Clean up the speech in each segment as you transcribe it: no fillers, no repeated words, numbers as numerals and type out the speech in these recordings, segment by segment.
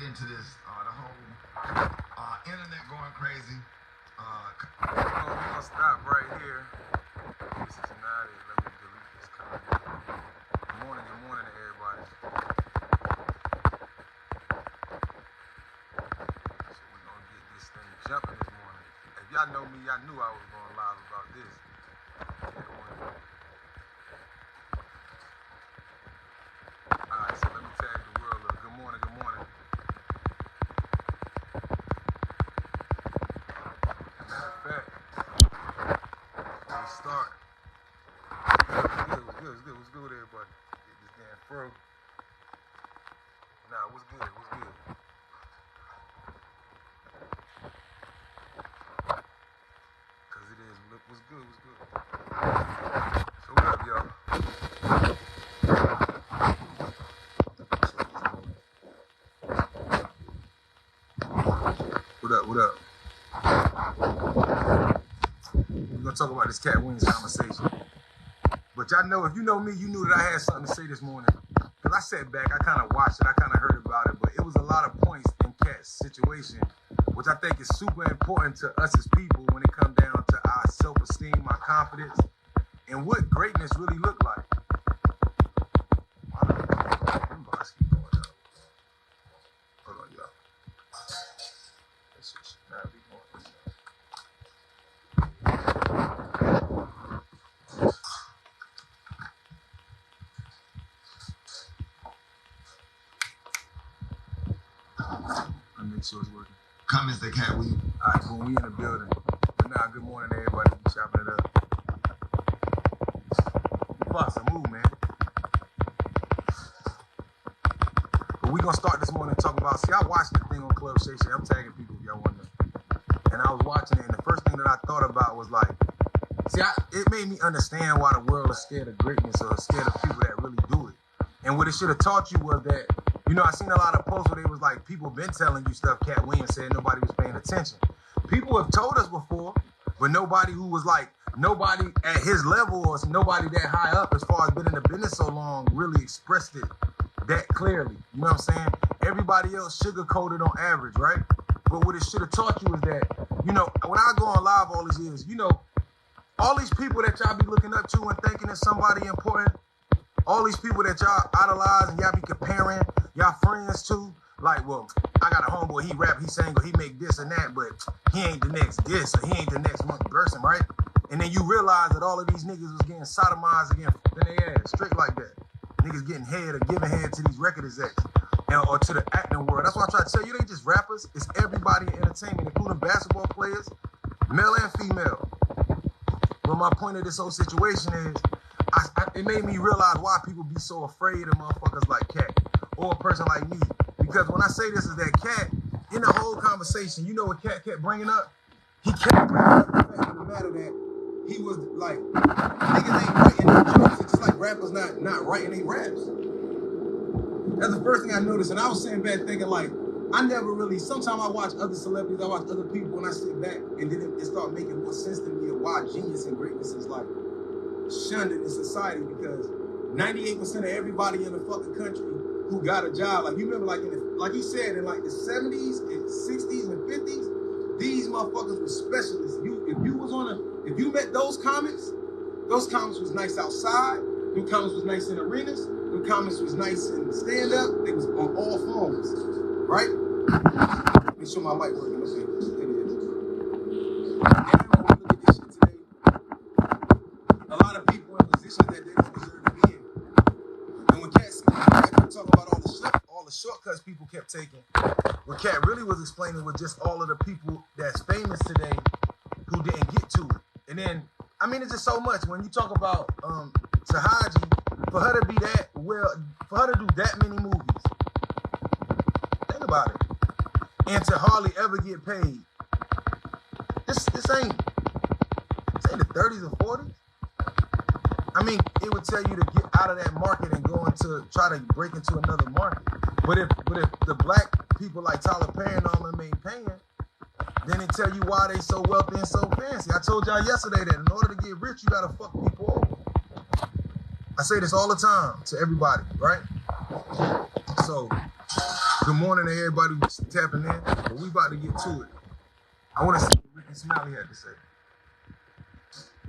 get into this, the whole internet going crazy. We're gonna stop right here. This is not it. Let me delete this comment. Good morning to everybody. So we're gonna get this thing jumping this morning. If y'all know me, y'all knew I was going live about this. Alright, so let me tag the world up. Good morning, good morning. Matter of fact, let's start. What's good with everybody? Get this damn fro. Nah, what's good? Cause it is, what's good? So what up, y'all? What up? We're gonna talk about this Katt Williams conversation. But y'all know, if you know me, you knew that I had something to say this morning. Because I sat back, I kind of watched it, I kind of heard about it, but it was a lot of points in Katt's situation, which I think is super important to us as people when it comes down to our self-esteem, our confidence, and what greatness really look like. Hold on, y'all. That shit should not be going on. Make sure it's working. Comments that Katt Williams. All right, when we in the building. But now, good morning, everybody. We chopping it up. Bossa, move, man. But we gonna start this morning talking about. See, I watched the thing on Club Shay Shay. I'm tagging people if y'all want to. And I was watching it, and the first thing that I thought about was like, see, it made me understand why the world is scared of greatness or scared of people that really do it. And what it should have taught you was that. You know, I seen a lot of posts where they was like, people been telling you stuff Katt Williams said, nobody was paying attention. People have told us before, but nobody who was like, nobody at his level or nobody that high up as far as been in the business so long really expressed it that clearly. You know what I'm saying? Everybody else sugarcoated on average, right? But what it should have taught you is that, you know, when I go on live all these years, you know, all these people that y'all be looking up to and thinking is somebody important, all these people that y'all idolize and y'all be comparing y'all friends to, like, well, I got a homeboy, he rap, he sing, or he make this and that, but he ain't the next this, or he ain't the next monkey person, right? And then you realize that all of these niggas was getting sodomized again, in their ass, straight like that. Niggas getting head or giving head to these record execs, or to the acting world. That's why I try to tell you, they just rappers. It's everybody in entertainment, including basketball players, male and female. But my point of this whole situation is, it made me realize why people be so afraid of motherfuckers like Katt or a person like me. Because when I say this is that Katt, in the whole conversation, you know what Katt kept bringing up? He kept bringing up the fact of the matter that he was like, niggas ain't writing their jokes. It's just like rappers not writing their raps. That's the first thing I noticed. And I was sitting back thinking like, I never really, sometimes I watch other celebrities, I watch other people, and I sit back and then it started making more sense to me of why genius and greatness is like shunned in this society, because 98% of everybody in the fucking country who got a job, like you remember, like like he said, in like the 70s and 60s and 50s, these motherfuckers were specialists. If you met those comics was nice outside. Them comics was nice in arenas. Them comics was nice in stand up. They was on all forms, right? Make sure my mic working. Okay, it is. And when we look at this shit today, a lot of people in positions that they don't deserve to be in. And when Katt talk about all the shortcuts people kept taking, what Katt really was explaining was just all of the people that's famous today who didn't get to it. And then, I mean, it's just so much. When you talk about Tahaji, for her to be that well, for her to do that many movies, think about it, and to hardly ever get paid. This ain't the 30s or 40s. I mean, it would tell you to get out of that market and go into try to break into another market. But if the black people like Tyler Perry and all them ain't paying, then it tell you why they so wealthy and so fancy. I told y'all yesterday that in order to get rich, you gotta fuck people over. I say this all the time to everybody, right? So Good morning to everybody who's tapping in. But we about to get to it. I want to see what Ricky Smiley had to say.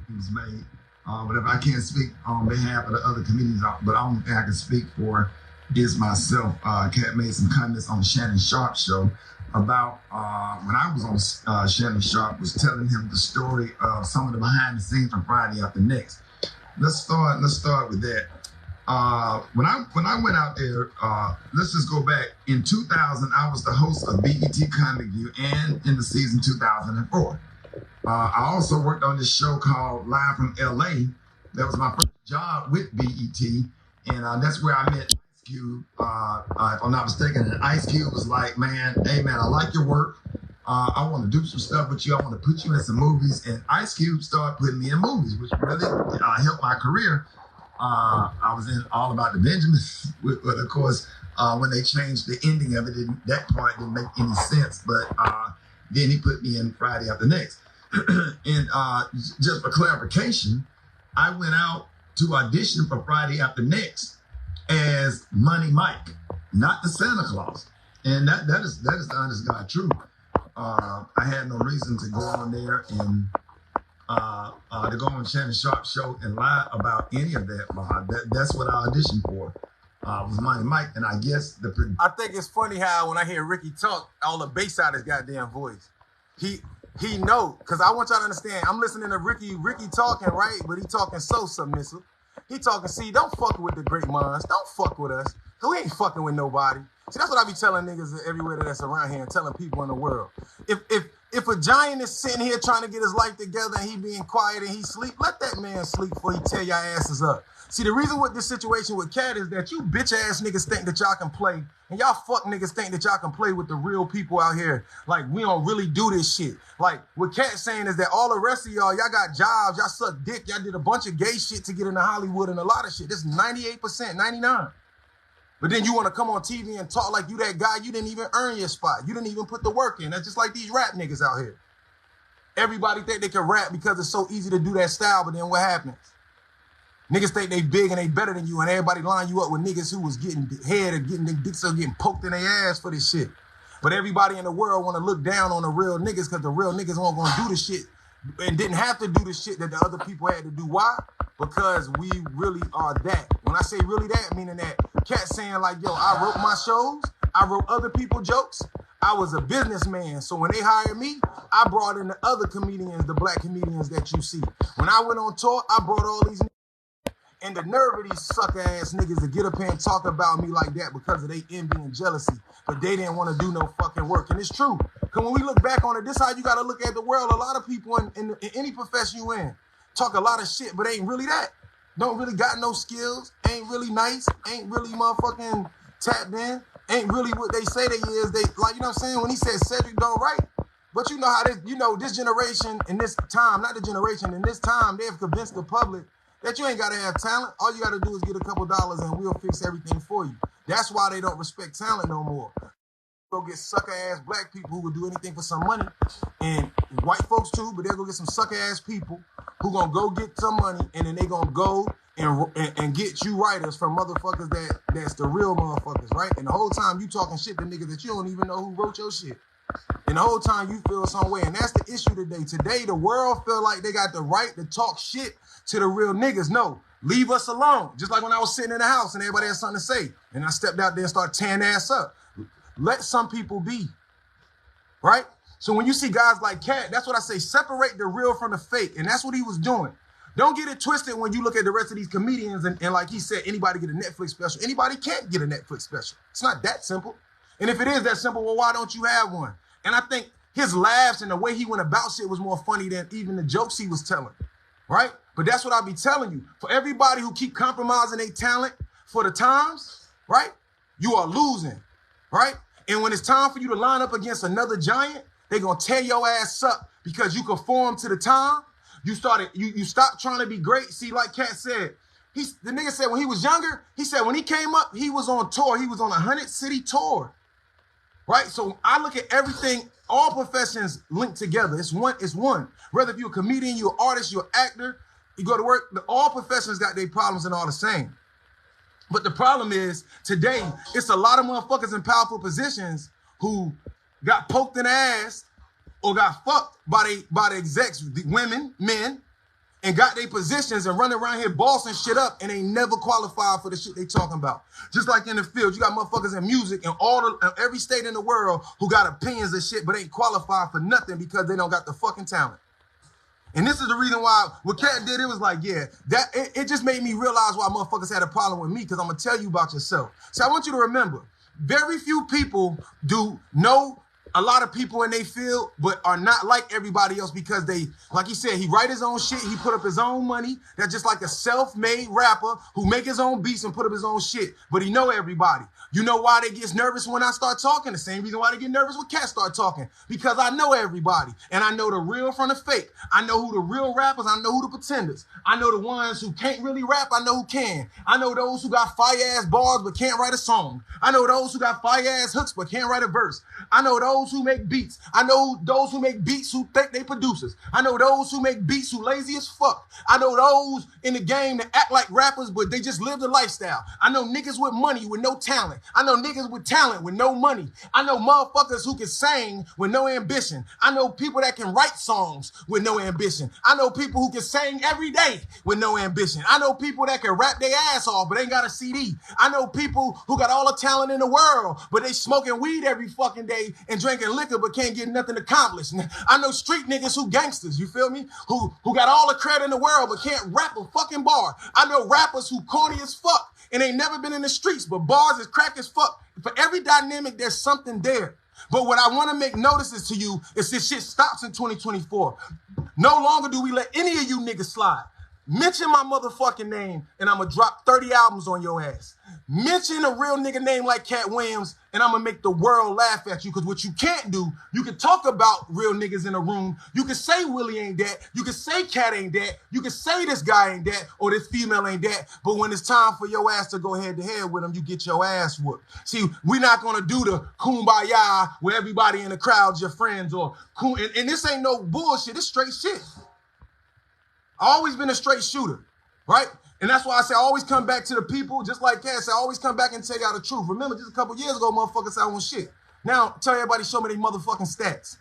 It was made. Whatever. I can't speak on behalf of the other comedians, but the only thing I can speak for is myself. Katt made some comments on the Shannon Sharp show about when I was on Shannon Sharp, was telling him the story of some of the behind the scenes from Friday After Next. Let's start with that. When I went out there, let's just go back. In 2000, I was the host of BET Comic View and in the season 2004. I also worked on this show called Live from LA. That was my first job with BET, and that's where I met Ice Cube, if I'm not mistaken. And Ice Cube was like, man, hey man, I like your work. I want to do some stuff with you. I want to put you in some movies. And Ice Cube started putting me in movies, which really helped my career. I was in All About the Benjamins, but of course, when they changed the ending of it, that part didn't make any sense. But then he put me in Friday After Next. And just for clarification, I went out to audition for Friday After Next as Money Mike, not the Santa Claus. And that is the honest God truth. I had no reason to go on there and to go on Shannon Sharp show and lie about any of that. That's what I auditioned for. Was Money Mike, and I guess I think it's funny how when I hear Ricky talk, all the bass out his goddamn voice. He know, because I want y'all to understand, I'm listening to Ricky talking, right? But he talking so submissive. He talking, see, don't fuck with the great minds. Don't fuck with us. We ain't fucking with nobody. See, that's what I be telling niggas everywhere that's around here and telling people in the world. If a giant is sitting here trying to get his life together and he being quiet and he sleep, let that man sleep before he tear your asses up. See, the reason with this situation with Katt is that you bitch ass niggas think that y'all can play, and y'all fuck niggas think that y'all can play with the real people out here. Like, we don't really do this shit. Like, what Katt's saying is that all the rest of y'all got jobs, y'all suck dick, y'all did a bunch of gay shit to get into Hollywood and a lot of shit. This is 98%, 99. But then you want to come on TV and talk like you that guy. You didn't even earn your spot. You didn't even put the work in. That's just like these rap niggas out here. Everybody think they can rap because it's so easy to do that style, but then what happens? Niggas think they big and they better than you, and everybody line you up with niggas who was getting head or getting their dicks or getting poked in their ass for this shit. But everybody in the world want to look down on the real niggas because the real niggas weren't going to do the shit and didn't have to do the shit that the other people had to do. Why? Because we really are that. When I say really that, meaning that Katt saying like, yo, I wrote my shows, I wrote other people's jokes, I was a businessman. So when they hired me, I brought in the other comedians, the black comedians that you see. When I went on tour, I brought all these niggas. And the nerve of these sucker-ass niggas to get up here and talk about me like that because of their envy and jealousy. But they didn't want to do no fucking work. And it's true. Because when we look back on it, this is how you got to look at the world. A lot of people in any profession you in talk a lot of shit, but ain't really that. Don't really got no skills. Ain't really nice. Ain't really motherfucking tapped in. Ain't really what they say they is. They, like, you know what I'm saying? When he said Cedric don't write. But you know how this, this generation in this time, not the generation, in this time, they have convinced the public that you ain't got to have talent. All you got to do is get a couple dollars and we'll fix everything for you. That's why they don't respect talent no more. Go get sucker-ass black people who will do anything for some money. And white folks too, but they'll go get some sucker-ass people who going to go get some money and then they going to go and get you writers from motherfuckers that's the real motherfuckers, right? And the whole time you talking shit to niggas that you don't even know who wrote your shit. And the whole time you feel some way. And that's the issue today. Today, the world feel like they got the right to talk shit to the real niggas. No, leave us alone. Just like when I was sitting in the house and everybody had something to say. And I stepped out there and started tearing ass up. Let some people be. Right? So when you see guys like Katt, that's what I say. Separate the real from the fake. And that's what he was doing. Don't get it twisted when you look at the rest of these comedians and like he said, anybody get a Netflix special. Anybody can't get a Netflix special. It's not that simple. And if it is that simple, well, why don't you have one? And I think his laughs and the way he went about shit was more funny than even the jokes he was telling, right? But that's what I be telling you. For everybody who keep compromising their talent for the times, right? You are losing, right? And when it's time for you to line up against another giant, they're going to tear your ass up because you conform to the time. You stopped trying to be great. See, like Katt said, the nigga said when he was younger, he said when he came up, he was on tour. He was on a 100-city tour. Right? So I look at everything, all professions linked together. It's one. Whether if you're a comedian, you're an artist, you're an actor, you go to work, all professions got their problems and all the same. But the problem is, today, it's a lot of motherfuckers in powerful positions who got poked in the ass or got fucked by the execs, the women, men, and got their positions and running around here bossing shit up and ain't never qualified for the shit they talking about. Just like in the field, you got motherfuckers in music and every state in the world who got opinions and shit but ain't qualified for nothing because they don't got the fucking talent. And this is the reason why what Katt did, it was like, yeah, it just made me realize why motherfuckers had a problem with me, because I'm going to tell you about yourself. So I want you to remember, very few people know a lot of people in their field, but are not like everybody else because they, like he said, he write his own shit, he put up his own money. That's just like a self-made rapper who make his own beats and put up his own shit, but he know everybody. You know why they get nervous when I start talking? The same reason why they get nervous when Katt start talking. Because I know everybody. And I know the real from the fake. I know who the real rappers. I know who the pretenders. I know the ones who can't really rap. I know who can. I know those who got fire-ass bars but can't write a song. I know those who got fire-ass hooks but can't write a verse. I know those who make beats. I know those who make beats who think they producers. I know those who make beats who lazy as fuck. I know those in the game that act like rappers but they just live the lifestyle. I know niggas with money with no talent. I know niggas with talent with no money. I know motherfuckers who can sing with no ambition. I know people that can write songs with no ambition. I know people who can sing every day with no ambition. I know people that can rap their ass off but ain't got a CD. I know people who got all the talent in the world but they smoking weed every fucking day and drinking liquor but can't get nothing accomplished. I know street niggas who gangsters, you feel me? Who got all the credit in the world but can't rap a fucking bar. I know rappers who corny as fuck and ain't never been in the streets, but bars is crack as fuck. For every dynamic, there's something there. But what I want to make notices to you is this shit stops in 2024. No longer do we let any of you niggas slide. Mention my motherfucking name and I'm going to drop 30 albums on your ass. Mention a real nigga name like Katt Williams and I'm going to make the world laugh at you, because what you can't do, you can talk about real niggas in a room. You can say Willie ain't that. You can say Katt ain't that. You can say this guy ain't that or this female ain't that. But when it's time for your ass to go head to head with them, you get your ass whooped. See, we're not going to do the kumbaya where everybody in the crowd's your friends or and this ain't no bullshit. It's straight shit. I always been a straight shooter, right? And that's why I say I always come back to the people, just like Katt said, I always come back and tell y'all the truth. Remember, just a couple years ago, motherfuckers said I want shit. Now, tell everybody, show me their motherfucking stats.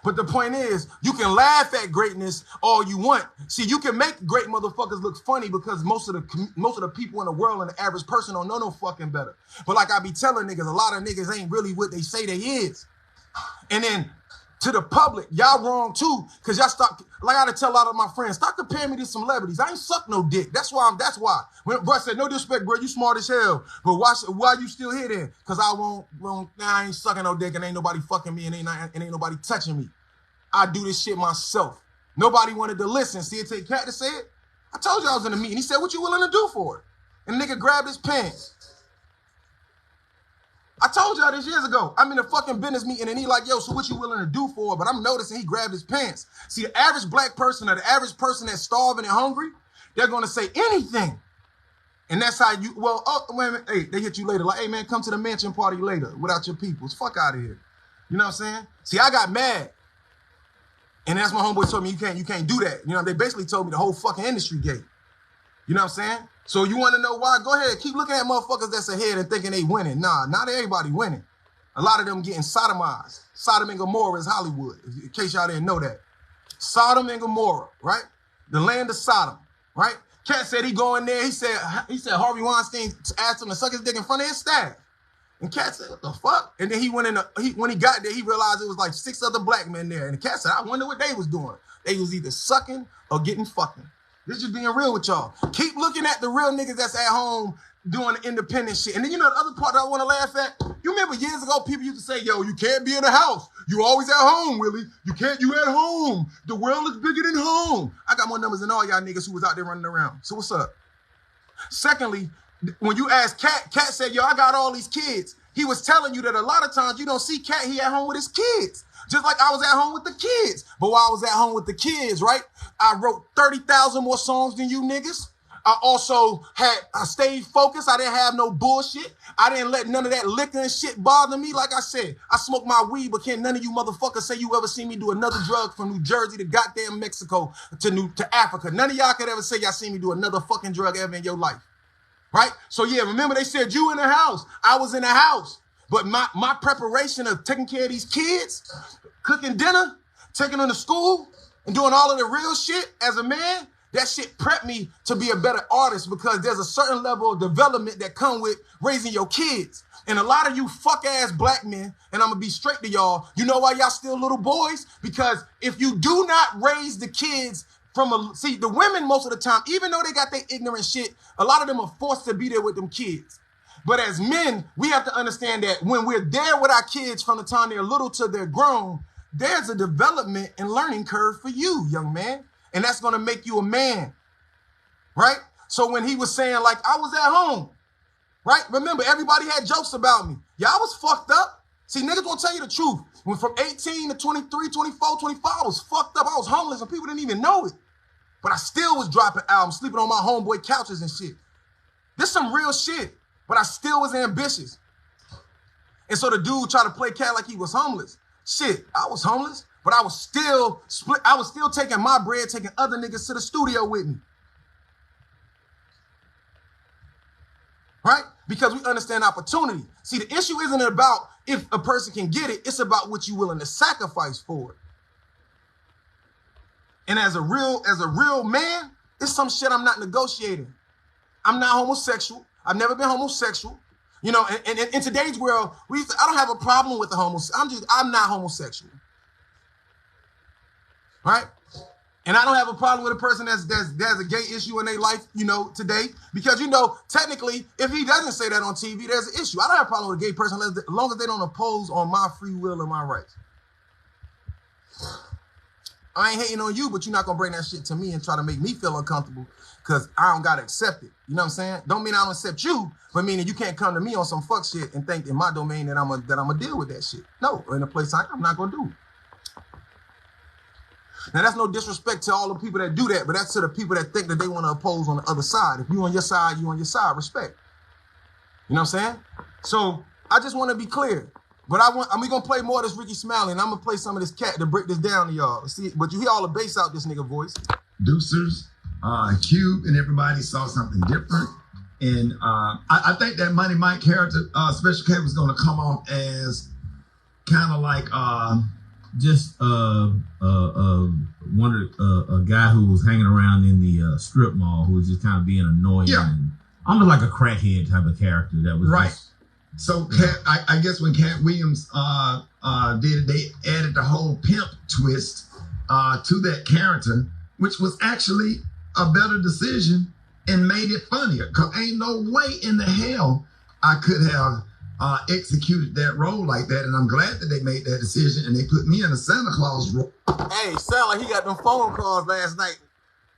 But the point is, you can laugh at greatness all you want. See, you can make great motherfuckers look funny because most of the people in the world and the average person don't know no fucking better. But like I be telling niggas, a lot of niggas ain't really what they say they is. And then to the public, y'all wrong too, because y'all stop, like I gotta tell a lot of my friends, stop comparing me to celebrities. I ain't suck no dick. That's why. When bro said, no disrespect, bro, you smart as hell. But why you still here then? Because I ain't sucking no dick and ain't nobody fucking me and ain't nobody touching me. I do this shit myself. Nobody wanted to listen. See, it take Katt to say it. I told you I was in a meeting. He said, what you willing to do for it? And the nigga grabbed his pants. I told y'all this years ago. I'm in a fucking business meeting and he like, yo, so what you willing to do for it? But I'm noticing he grabbed his pants. See, the average black person or the average person that's starving and hungry, they're going to say anything. And that's how you, wait a minute, hey, they hit you later. Like, hey, man, come to the mansion party later without your peoples. Fuck out of here. You know what I'm saying? See, I got mad. And that's my homeboy told me, you can't do that. You know, they basically told me the whole fucking industry gay. You know what I'm saying? So you want to know why? Go ahead. Keep looking at motherfuckers that's ahead and thinking they winning. Nah, not everybody winning. A lot of them getting sodomized. Sodom and Gomorrah is Hollywood, in case y'all didn't know that. Sodom and Gomorrah, right? The land of Sodom, right? Katt said he go in there. He said Harvey Weinstein asked him to suck his dick in front of his staff. And Katt said, what the fuck? And then he went in, when he got there, he realized it was like 6 other black men there. And Katt said, I wonder what they was doing. They was either sucking or getting fucking. This just being real with y'all. Keep looking at the real niggas that's at home doing the independent shit. And then you know the other part that I want to laugh at? You remember years ago, people used to say, yo, you can't be in the house. You always at home, Willie. You at home. The world is bigger than home. I got more numbers than all y'all niggas who was out there running around. So what's up? Secondly, when you ask Katt said, yo, I got all these kids. He was telling you that a lot of times you don't see Katt, he at home with his kids. Just like I was at home with the kids. But while I was at home with the kids, right, I wrote 30,000 more songs than you niggas. I stayed focused. I didn't have no bullshit. I didn't let none of that liquor and shit bother me. Like I said, I smoke my weed, but can't none of you motherfuckers say you ever seen me do another drug from New Jersey to goddamn Mexico to Africa. None of y'all could ever say y'all seen me do another fucking drug ever in your life. right? So yeah, remember they said you in the house. I was in the house. But my preparation of taking care of these kids, cooking dinner, taking them to school, and doing all of the real shit as a man, that shit prepped me to be a better artist because there's a certain level of development that come with raising your kids. And a lot of you fuck-ass black men, and I'm going to be straight to y'all, you know why y'all still little boys? Because if you do not raise the kids see, the women most of the time, even though they got their ignorant shit, a lot of them are forced to be there with them kids. But as men, we have to understand that when we're there with our kids from the time they're little to they're grown, there's a development and learning curve for you, young man. And that's going to make you a man, right? So when he was saying, like, I was at home, right? Remember, everybody had jokes about me. Yeah, I was fucked up. See, niggas won't tell you the truth. When from 18 to 23, 24, 25, I was fucked up. I was homeless and people didn't even know it. But I still was dropping albums, sleeping on my homeboy couches and shit. This some real shit. But I still was ambitious. And so the dude tried to play cat like he was homeless. Shit, I was homeless, but I was still taking my bread, taking other niggas to the studio with me. Right? Because we understand opportunity. See, the issue isn't about if a person can get it, it's about what you're willing to sacrifice for it. And as a real man, it's some shit I'm not negotiating. I'm not homosexual. I've never been homosexual. You know, and in today's world, I don't have a problem with the homosexual. I'm not homosexual. Right? And I don't have a problem with a person there's a gay issue in their life, you know, today. Because, you know, technically, if he doesn't say that on TV, there's an issue. I don't have a problem with a gay person as long as they don't oppose on my free will and my rights. I ain't hating on you, but you're not going to bring that shit to me and try to make me feel uncomfortable because I don't got to accept it. You know what I'm saying? Don't mean I don't accept you, but meaning you can't come to me on some fuck shit and think in my domain that I'm gonna deal with that shit. No, in a place I'm not going to do it. Now, that's no disrespect to all the people that do that, but that's to the people that think that they want to oppose on the other side. If you on your side, you on your side. Respect. You know what I'm saying? So I just want to be clear. But we gonna play more of this Ricky Smiley, and I'm gonna play some of this cat to break this down to y'all. See, but you hear all the bass out this nigga voice. Producers, Cube, and everybody saw something different. And I think that Money Mike character, Special K, was gonna come off as kind of like just a guy who was hanging around in the strip mall who was just kind of being annoying. Yeah. And almost like a crackhead type of character that was right. Just, so I guess when Katt Williams did it, they added the whole pimp twist to that character, which was actually a better decision and made it funnier. Because ain't no way in the hell I could have executed that role like that. And I'm glad that they made that decision and they put me in a Santa Claus role. Hey, sound like he got them phone calls last night.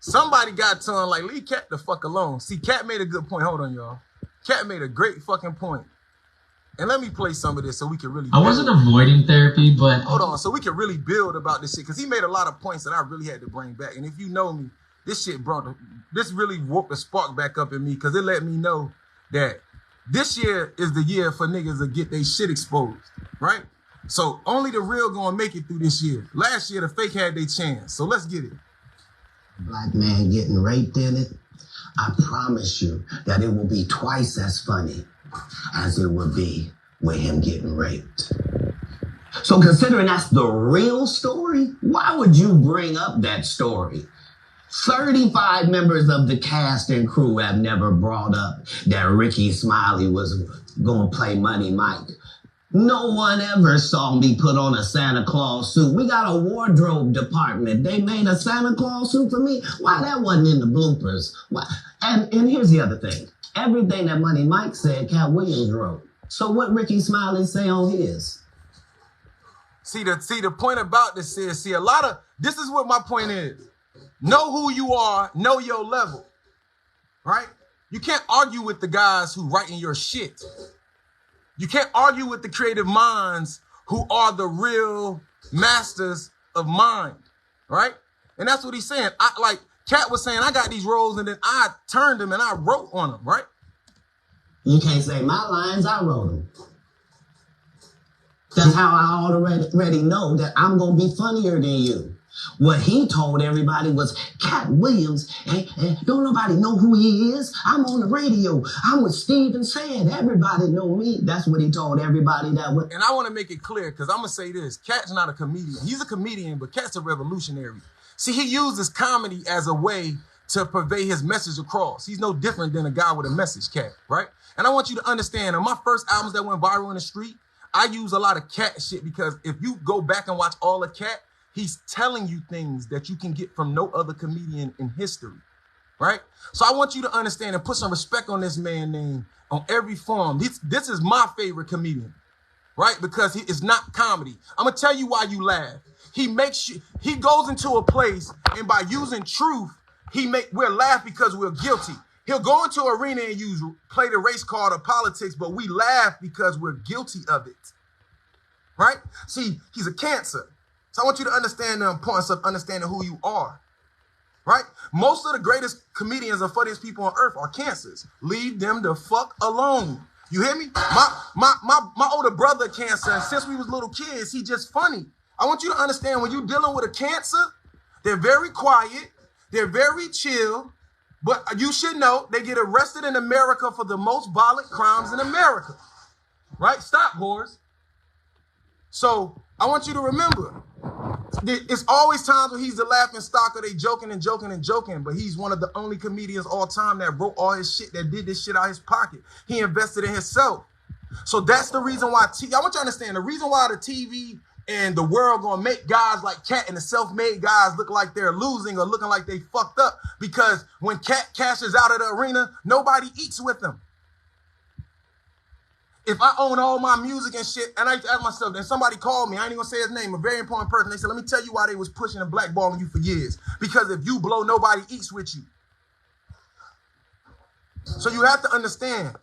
Somebody got to him like, leave Katt the fuck alone. See, Katt made a good point. Hold on, y'all. Katt made a great fucking point. And let me play some of this so we can really build. I wasn't avoiding therapy, but... Hold on, so we can really build about this shit. Because he made a lot of points that I really had to bring back. And if you know me, this really woke the spark back up in me. Because it let me know that this year is the year for niggas to get their shit exposed. Right? So only the real gonna make it through this year. Last year, the fake had their chance. So let's get it. Black man getting raped in it, I promise you that it will be twice as funny as it would be with him getting raped. So considering that's the real story, why would you bring up that story? 35 members of the cast and crew have never brought up that Ricky Smiley was going to play Money Mike. No one ever saw me put on a Santa Claus suit. We got a wardrobe department. They made a Santa Claus suit for me. Why that wasn't in the bloopers? Why? And here's the other thing. Everything that Money Mike said, Katt Williams wrote. So what Ricky Smiley say on his? See the point about this is, this is what my point is. Know who you are, know your level, right? You can't argue with the guys who writing your shit. You can't argue with the creative minds who are the real masters of mind, right? And that's what he's saying. Katt was saying, I got these roles and then I turned them and I wrote on them, right? You can't say my lines, I wrote them. That's how I already know that I'm going to be funnier than you. What he told everybody was, Katt Williams, don't nobody know who he is. I'm on the radio. I'm with Steve and Said. Everybody know me. That's what he told everybody that was. And I want to make it clear, because I'm going to say this. Katt's not a comedian. He's a comedian, but Katt's a revolutionary. See, he uses comedy as a way to convey his message across. He's no different than a guy with a message, Katt, right? And I want you to understand, on my first albums that went viral in the street, I use a lot of Katt shit, because if you go back and watch all of Katt, he's telling you things that you can get from no other comedian in history, right? So I want you to understand and put some respect on this man's name on every form. This is my favorite comedian, right? Because it's not comedy. I'm gonna tell you why you laugh. He goes into a place, and by using truth, we're laugh because we're guilty. He'll go into an arena and play the race card of politics, but we laugh because we're guilty of it, right? See, he's a cancer. So I want you to understand the importance of understanding who you are, right? Most of the greatest comedians and funniest people on earth are cancers. Leave them the fuck alone. You hear me? My older brother cancer, and since we was little kids, he just funny. I want you to understand, when you're dealing with a cancer, they're very quiet, they're very chill, but you should know they get arrested in America for the most violent crimes in America, right? Stop, whores. So I want you to remember, it's always times when he's the laughing stock, or they joking and joking and joking, but he's one of the only comedians all time that wrote all his shit, that did this shit out of his pocket. He invested in himself. So that's the reason why, I want you to understand, the reason why the TV and the world gonna make guys like Katt and the self-made guys look like they're losing or looking like they fucked up, because when Katt cashes out of the arena, nobody eats with him. If I own all my music and shit, and I ask myself, then somebody called me, I ain't even gonna say his name, a very important person. They said, let me tell you why they was pushing and blackballing you for years. Because if you blow, nobody eats with you. So you have to understand.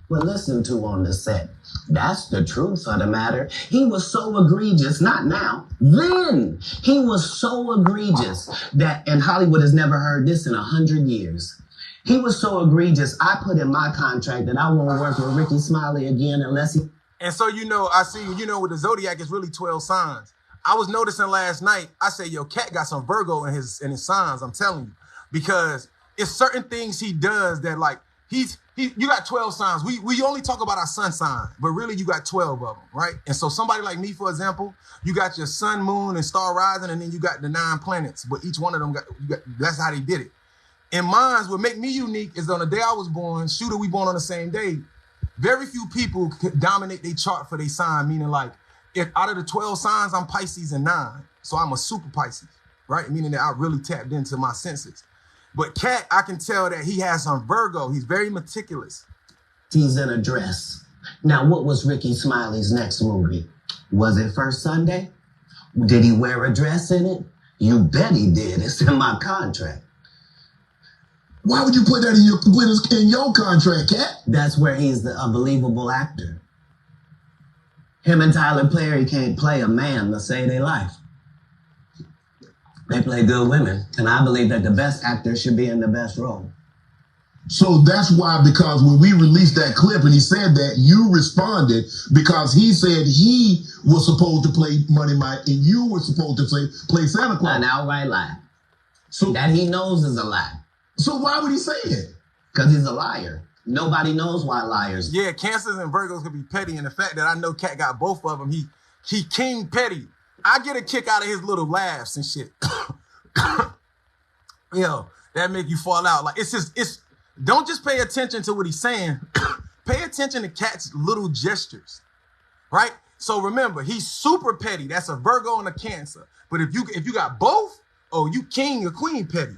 Well, listen to on the set. That's the truth of the matter. He was so egregious, not now, then. He was so egregious that, and Hollywood has never heard this in 100 years. He was so egregious, I put in my contract that I won't work with Ricky Smiley again unless he... And so, I see, with the Zodiac, it's really 12 signs. I was noticing last night, I said, yo, Katt got some Virgo in his signs, I'm telling you. Because it's certain things he does that, like, you got 12 signs. We only talk about our sun sign, but really you got 12 of them, right? And so somebody like me, for example, you got your sun, moon, and star rising, and then you got the 9 planets. But each one of them, that's how they did it. And mine, what make me unique is on the day I was born, Shooter, we born on the same day. Very few people could dominate their chart for their sign, meaning like, if out of the 12 signs, I'm Pisces and 9. So I'm a super Pisces, right? Meaning that I really tapped into my senses. But Katt, I can tell that he has some Virgo. He's very meticulous. He's in a dress. Now, what was Ricky Smiley's next movie? Was it First Sunday? Did he wear a dress in it? You bet he did. It's in my contract. Why would you put that in your contract, Katt? That's where he's the unbelievable actor. Him and Tyler Perry can't play a man to save their life. They play good women, and I believe that the best actor should be in the best role. So that's why, because when we released that clip and he said that, you responded because he said he was supposed to play Money Mike and you were supposed to play Santa Claus. An outright lie. So that he knows is a lie. So why would he say it? Because he's a liar. Nobody knows why liars. Yeah, Cancers and Virgos could be petty, and the fact that I know Katt got both of them, he king petty. I get a kick out of his little laughs and shit. Yo, that make you fall out. Like, don't just pay attention to what he's saying. Pay attention to Katt's little gestures, right? So remember, he's super petty. That's a Virgo and a Cancer. But if you got both, oh, you king or queen petty.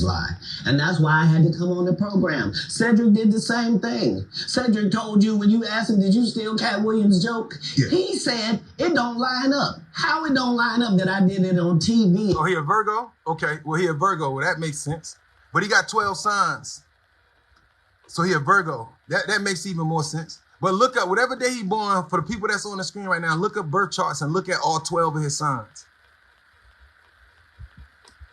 Lie. And that's why I had to come on the program. Cedric did the same thing. Cedric told you when you asked him, did you steal Katt Williams' joke? Yeah. He said, it don't line up. How it don't line up that I did it on TV? Oh, he a Virgo? Okay, well, he a Virgo. Well, that makes sense. But he got 12 signs. So he a Virgo. That makes even more sense. But look up, whatever day he born, for the people that's on the screen right now, look up birth charts and look at all 12 of his signs.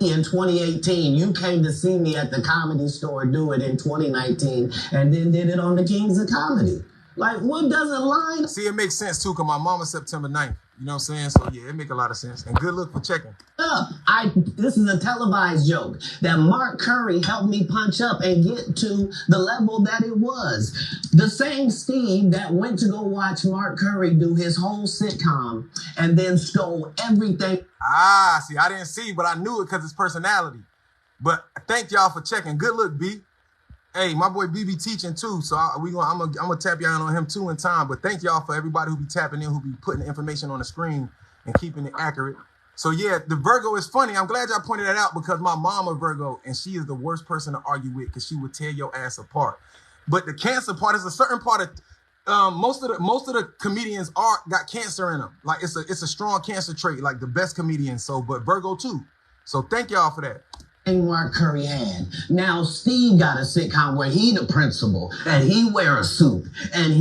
In 2018, you came to see me at the Comedy Store do it in 2019 and then did it on the Kings of Comedy. Like, what doesn't line? See, it makes sense too, because my mom is September 9th. You know what I'm saying? So yeah, it make a lot of sense. And good luck for checking. This is a televised joke that Mark Curry helped me punch up and get to the level that it was. The same Steve that went to go watch Mark Curry do his whole sitcom and then stole everything. See, I didn't see, but I knew it because it's personality. But thank y'all for checking. Good luck, B. Hey, my boy B be teaching too, so I'm gonna tap y'all on him too in time. But thank y'all for everybody who be tapping in, who be putting the information on the screen and keeping it accurate. So yeah, the Virgo is funny. I'm glad y'all pointed that out because my mom a Virgo and she is the worst person to argue with because she would tear your ass apart. But the Cancer part is a certain part of most of the comedians got cancer in them. Like it's a strong Cancer trait, like the best comedians. So, but Virgo too. So thank y'all for that. Mark Curry had. Now Steve got a sitcom where he the principal and he wear a suit and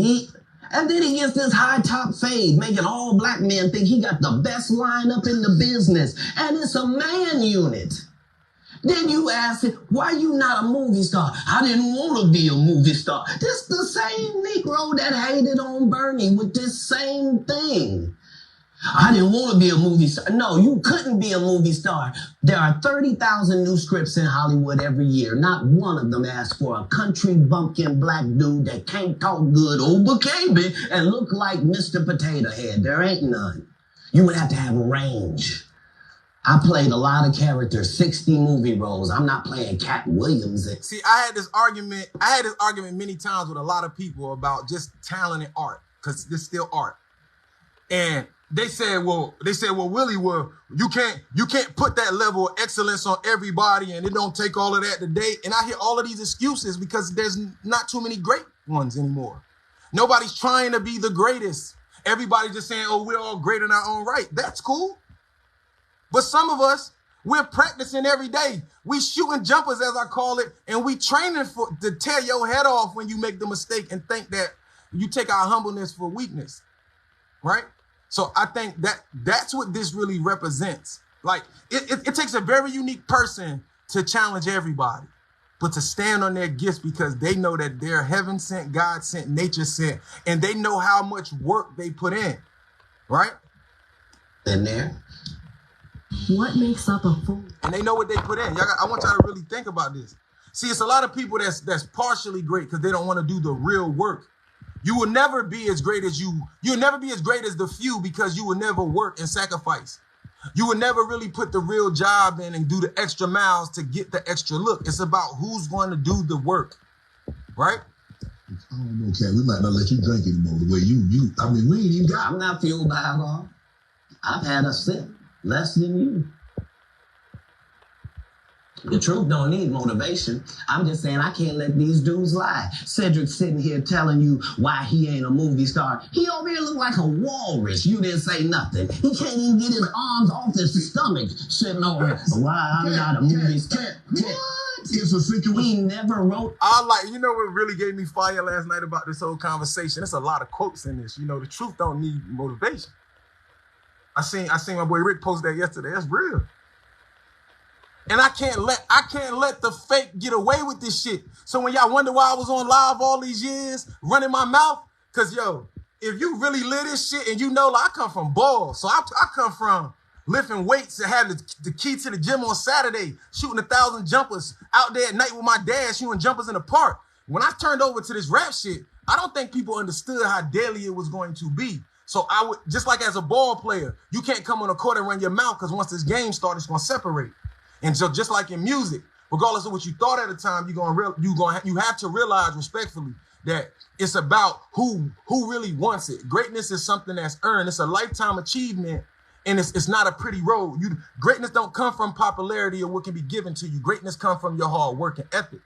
then he gets this high top fade, making all black men think he got the best lineup in the business, and it's a man unit. Then you ask him, why you not a movie star? I didn't want to be a movie star. This the same Negro that hated on Bernie with this same thing. I didn't want to be a movie star. No, you couldn't be a movie star. There are 30,000 new scripts in Hollywood every year. Not one of them asks for a country bumpkin black dude that can't talk good over KB and look like Mr. Potato Head. There ain't none. You would have to have range. I played a lot of characters, 60 movie roles. I'm not playing Katt Williams. See, I had this argument many times with a lot of people about just talent and art, because this is still art. And they said, well, Willie, you can't put that level of excellence on everybody, and it don't take all of that today. And I hear all of these excuses because there's not too many great ones anymore. Nobody's trying to be the greatest. Everybody's just saying, oh, we're all great in our own right. That's cool. But some of us, we're practicing every day. We shooting jumpers, as I call it, and we training to tear your head off when you make the mistake and think that you take our humbleness for weakness, right? So I think that's what this really represents. Like, it takes a very unique person to challenge everybody, but to stand on their gifts because they know that they're heaven sent, God sent, nature sent, and they know how much work they put in, right? In there. What makes up a fool? And they know what they put in. I want y'all to really think about this. See, it's a lot of people that's partially great because they don't want to do the real work. You will never be as great as you'll never be as great as the few because you will never work and sacrifice. You will never really put the real job in and do the extra miles to get the extra look. It's about who's going to do the work, right? I don't know, Kat. We might not let you drink anymore the way I mean, we ain't even got. I'm not fueled by alcohol. I've had a sip, less than you. The truth don't need motivation. I'm just saying I can't let these dudes lie. Cedric's sitting here telling you why he ain't a movie star. He over here look like a walrus. You didn't say nothing. He can't even get his arms off his stomach sitting over here. Why I'm not a movie star. What? It's a situation. He never wrote. You know what really gave me fire last night about this whole conversation? There's a lot of quotes in this. You know, the truth don't need motivation. I seen my boy Rick post that yesterday. That's real. And I can't let the fake get away with this shit. So when y'all wonder why I was on live all these years, running my mouth, cause if you really live this shit and like I come from balls. So I come from lifting weights and having the key to the gym on Saturday, shooting 1,000 jumpers out there at night with my dad, shooting jumpers in the park. When I turned over to this rap shit, I don't think people understood how deadly it was going to be. So I would, just like as a ball player, you can't come on the court and run your mouth because once this game starts, it's gonna separate. And so just like in music, regardless of what you thought at the time, you have to realize respectfully that it's about who really wants it. Greatness is something that's earned. It's a lifetime achievement, and it's not a pretty road. Greatness don't come from popularity or what can be given to you. Greatness comes from your hard work and ethic.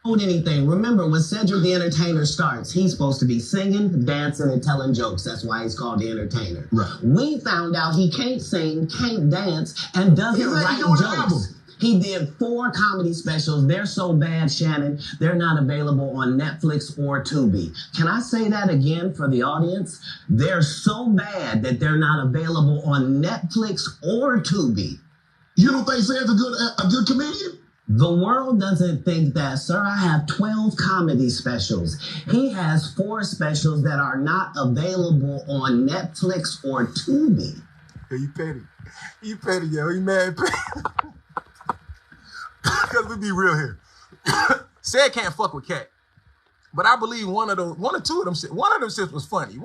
Anything. Remember, when Cedric the Entertainer starts, he's supposed to be singing, dancing, and telling jokes. That's why he's called the Entertainer. Right. We found out he can't sing, can't dance, and doesn't write jokes. He did 4 comedy specials. They're so bad, Shannon, they're not available on Netflix or Tubi. Can I say that again for the audience? They're so bad that they're not available on Netflix or Tubi. You don't think Cedric's a good comedian? The world doesn't think that, sir. I have 12 comedy specials. He has 4 specials that are not available on Netflix or Tubi. Yeah, you petty. You petty, yo. You mad petty. Because we be real here. Said can't fuck with Katt. But I believe one or two of them shits was funny.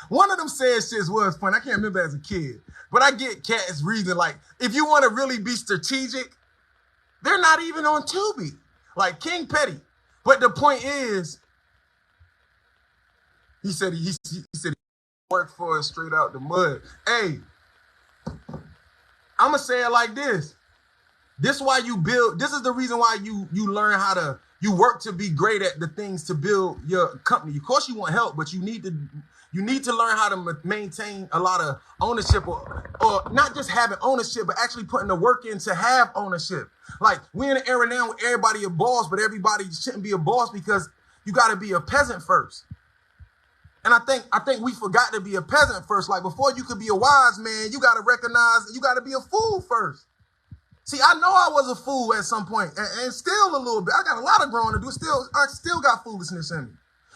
One of them said shits was funny. I can't remember as a kid. But I get Katt's reason. Like, if you want to really be strategic, they're not even on Tubi. Like King Petty. But the point is, he said he worked for us straight out the mud. Hey, I'ma say it like this. This is why you build, this is the reason why you learn how to, you work to be great at the things to build your company. Of course you want help, but you need to learn how to maintain a lot of ownership or not just having ownership, but actually putting the work in to have ownership. Like, we're in an era now where everybody a boss, but everybody shouldn't be a boss because you got to be a peasant first. And I think we forgot to be a peasant first. Like, before you could be a wise man, you got to recognize you got to be a fool first. See, I know I was a fool at some point, and still a little bit. I got a lot of growing to do. I still got foolishness in me.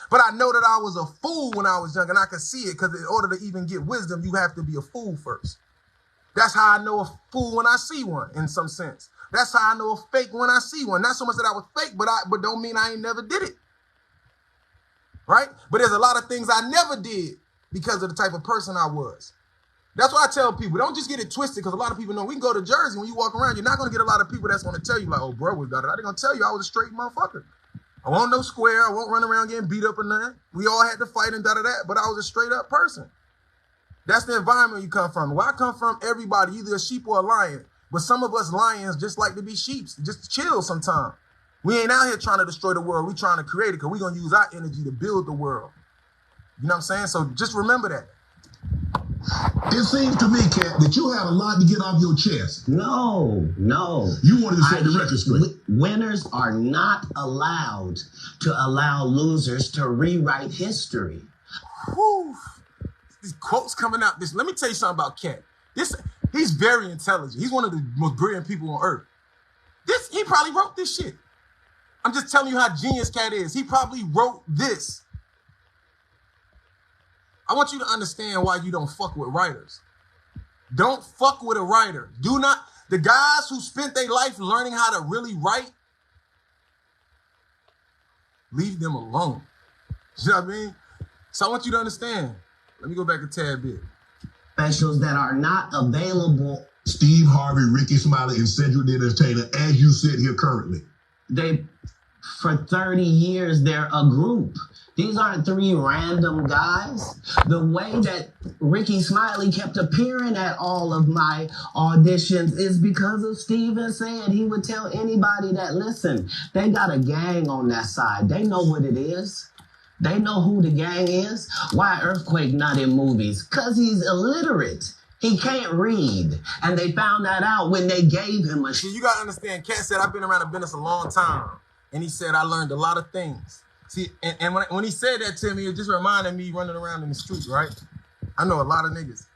But I know that I was a fool when I was young, and I could see it, because in order to even get wisdom, you have to be a fool first. That's how I know a fool when I see one, in some sense. That's how I know a fake when I see one. Not so much that I was fake, but don't mean I ain't never did it. Right? But there's a lot of things I never did because of the type of person I was. That's why I tell people, don't just get it twisted, because a lot of people know we can go to Jersey. When you walk around, you're not going to get a lot of people that's going to tell you, like, oh, bro was da-da-da. They're going to tell you I was a straight motherfucker. I won't no square. I won't run around getting beat up or nothing. We all had to fight and da-da-da, but I was a straight up person. That's the environment you come from. Where I come from, everybody, either a sheep or a lion. But some of us lions just like to be sheep, just chill sometimes. We ain't out here trying to destroy the world. We trying to create it, because we're going to use our energy to build the world. You know what I'm saying? So just remember that. It seems to me, Katt, that you have a lot to get off your chest. No. You wanted to set the record straight. Winners are not allowed to allow losers to rewrite history. Whew. These quotes coming out. Let me tell you something about Katt. He's very intelligent. He's one of the most brilliant people on earth. He probably wrote this shit. I'm just telling you how genius Katt is. He probably wrote this. I want you to understand why you don't fuck with writers. Don't fuck with a writer. The guys who spent their life learning how to really write, leave them alone. You know what I mean? So I want you to understand. Let me go back a tad bit. Specials that are not available. Steve Harvey, Ricky Smiley, and Cedric the Entertainer, as you sit here currently. For 30 years, they're a group. These aren't 3 random guys. The way that Ricky Smiley kept appearing at all of my auditions is because of Steven said he would tell anybody that, listen, they got a gang on that side. They know what it is. They know who the gang is. Why Earthquake not in movies? Because he's illiterate. He can't read. And they found that out when they gave him a... See, you got to understand, Katt said, I've been around the business a long time. And he said, I learned a lot of things. See, and when he said that to me, it just reminded me running around in the street, right? I know a lot of niggas.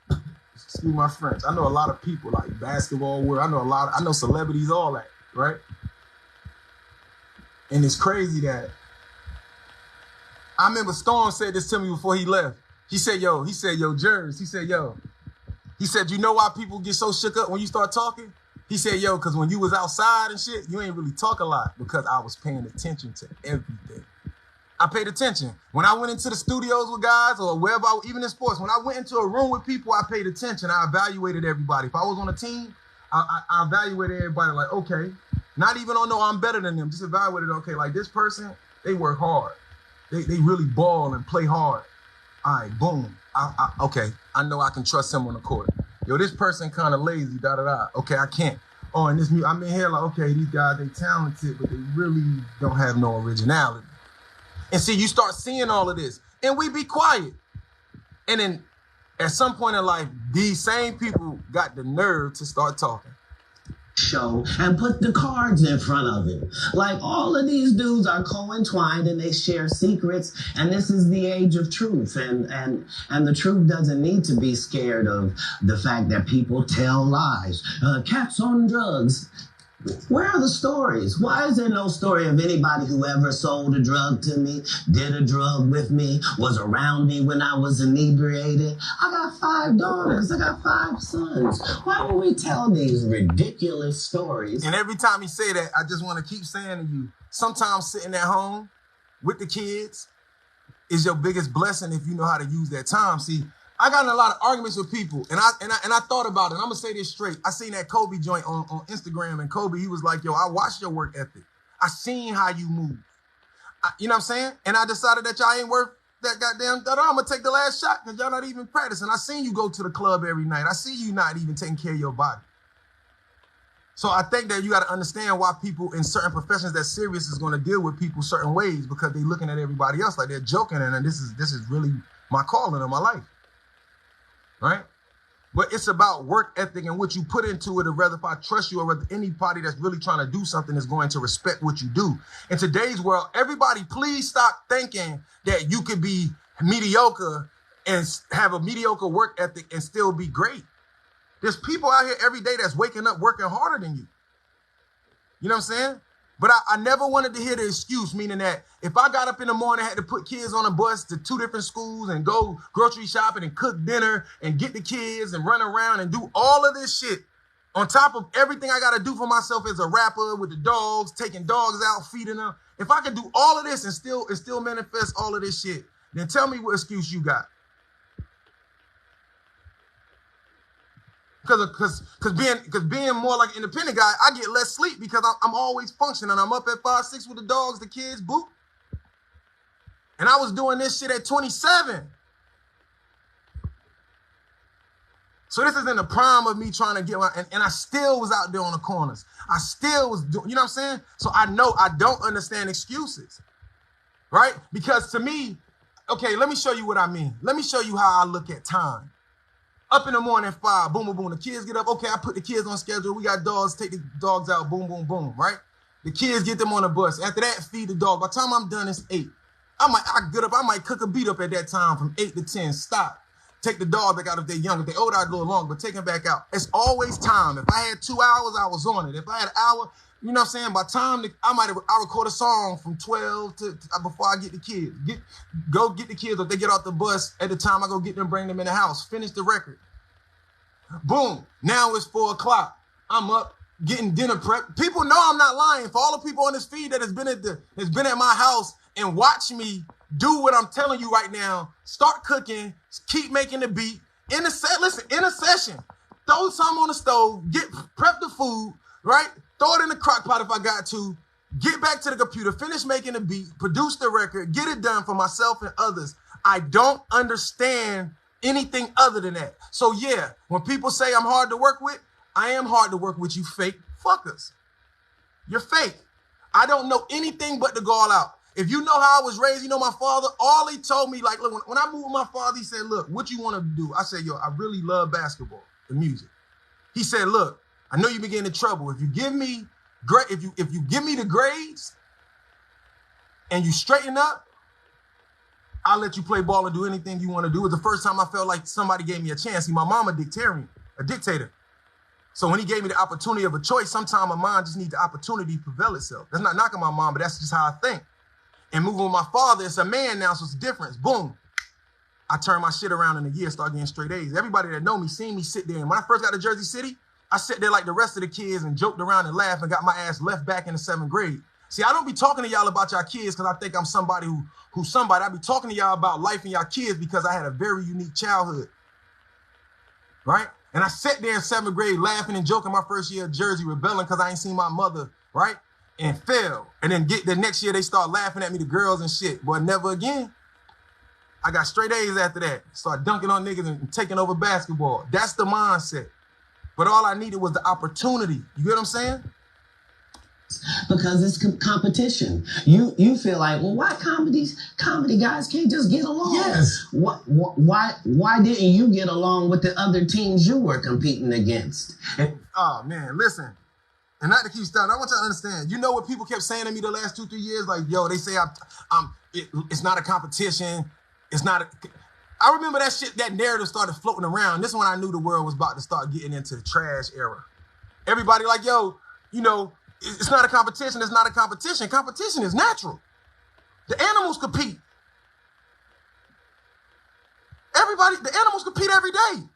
Excuse my French. I know a lot of people, like basketball world. I know celebrities, all that, right? And it's crazy that I remember Storm said this to me before he left. He said, yo, Jerz. He said, you know why people get so shook up when you start talking? He said, yo, because when you was outside and shit, you ain't really talk a lot, because I was paying attention to everything. I paid attention. When I went into the studios with guys or wherever, even in sports, when I went into a room with people, I paid attention. I evaluated everybody. If I was on a team, I evaluated everybody like, okay, not even on no I'm better than them, just evaluated, okay, like this person, they work hard. They really ball and play hard. All right, boom. Okay, I know I can trust him on the court. Yo, this person kind of lazy, da-da-da. Okay, I can't. Oh, and this, I'm in here like, okay, these guys, they talented, but they really don't have no originality. And see, you start seeing all of this, and we be quiet. And then at some point in life, these same people got the nerve to start talking. Show and put the cards in front of him. Like, all of these dudes are co-entwined and they share secrets, and this is the age of truth, and the truth doesn't need to be scared of the fact that people tell lies. Katt's on drugs. Where are the stories? Why is there no story of anybody who ever sold a drug to me, did a drug with me, was around me when I was inebriated? I got 5 daughters. I got 5 sons. Why would we tell these ridiculous stories? And every time he say that, I just want to keep saying to you, sometimes sitting at home with the kids is your biggest blessing if you know how to use that time. See, I got in a lot of arguments with people, and I thought about it. I'm gonna say this straight. I seen that Kobe joint on Instagram, and Kobe, he was like, "Yo, I watched your work ethic. I seen how you move. You know what I'm saying? And I decided that y'all ain't worth that goddamn. I'm gonna take the last shot because y'all not even practicing. I seen you go to the club every night. I see you not even taking care of your body. So I think that you got to understand why people in certain professions that serious is going to deal with people certain ways because they looking at everybody else like they're joking, and this is really my calling in my life." Right? But it's about work ethic and what you put into it, or whether if I trust you or whether anybody that's really trying to do something is going to respect what you do. In today's world, everybody please stop thinking that you could be mediocre and have a mediocre work ethic and still be great. There's people out here every day that's waking up working harder than you. You know what I'm saying? But I never wanted to hear the excuse, meaning that if I got up in the morning, had to put kids on a bus to 2 different schools and go grocery shopping and cook dinner and get the kids and run around and do all of this shit on top of everything I got to do for myself as a rapper with the dogs, taking dogs out, feeding them. If I could do all of this and still manifest all of this shit, then tell me what excuse you got. Because being more like an independent guy, I get less sleep because I'm always functioning. I'm up at 5, 6 with the dogs, the kids, boop. And I was doing this shit at 27. So this is in the prime of me trying to get my, and I still was out there on the corners. I still was doing, you know what I'm saying? So I know I don't understand excuses, right? Because to me, okay, let me show you what I mean. Let me show you how I look at time. Up in the morning, 5, boom, boom, boom. The kids get up. Okay, I put the kids on schedule. We got dogs. Take the dogs out. Boom, boom, boom. Right? The kids get them on the bus. After that, feed the dog. By the time I'm done, it's 8. I get up. I might cook a beat up at that time from 8 to 10. Stop. Take the dog back out if they're young. If they're older, I'd go along, but take them back out. It's always time. If I had 2 hours, I was on it. If I had an hour, you know what I'm saying? By the time I record a song from 12 to before I get the kids. Go get the kids. If they get off the bus, at the time I go get them, bring them in the house. Finish the record. Boom. Now it's 4 o'clock. I'm up getting dinner prep. People know I'm not lying. For all the people on this feed that has been at my house and watch me do what I'm telling you right now, start cooking, keep making the beat. In a session, throw some on the stove, prep the food, right? Throw it in the crock pot if I got to, get back to the computer, finish making the beat, produce the record, get it done for myself and others. I don't understand anything other than that. So yeah, when people say I'm hard to work with, I am hard to work with, you fake fuckers. You're fake. I don't know anything but to go all out. If you know how I was raised, you know my father, all he told me, like, look, when I moved with my father, he said, look, what you want to do? I said, yo, I really love basketball and music. He said, look, I know you be getting in trouble. If you give me the grades and you straighten up, I'll let you play ball and do anything you want to do. It was the first time I felt like somebody gave me a chance. See, my mom a dictator. So when he gave me the opportunity of a choice, sometimes my mind just needs the opportunity to prevail itself. That's not knocking my mom, but that's just how I think. And moving with my father, it's a man now, so it's a difference. Boom. I turned my shit around in a year, started getting straight A's. Everybody that know me, seen me sit there. And when I first got to Jersey City, I sat there like the rest of the kids and joked around and laughed and got my ass left back in the 7th grade. See, I don't be talking to y'all about y'all kids because I think I'm somebody who's somebody. I be talking to y'all about life and y'all kids because I had a very unique childhood, right? And I sat there in 7th grade laughing and joking my first year at Jersey, rebelling because I ain't seen my mother, right? And fell. And then the next year they start laughing at me, the girls and shit. But never again. I got straight A's after that. Start dunking on niggas and taking over basketball. That's the mindset. But all I needed was the opportunity. You get what I'm saying? Because it's competition. You feel like, well, why comedy guys can't just get along? Yes. Why didn't you get along with the other teams you were competing against? Oh man, listen. And not to keep starting, I want you to understand. You know what people kept saying to me the last 2-3 years? Like, yo, they say it's not a competition. It's not. I remember that shit. That narrative started floating around. This is when I knew the world was about to start getting into the trash era. Everybody like, yo. you know, it's not a competition. It's not a competition. Competition is natural. The animals compete. The animals compete every day.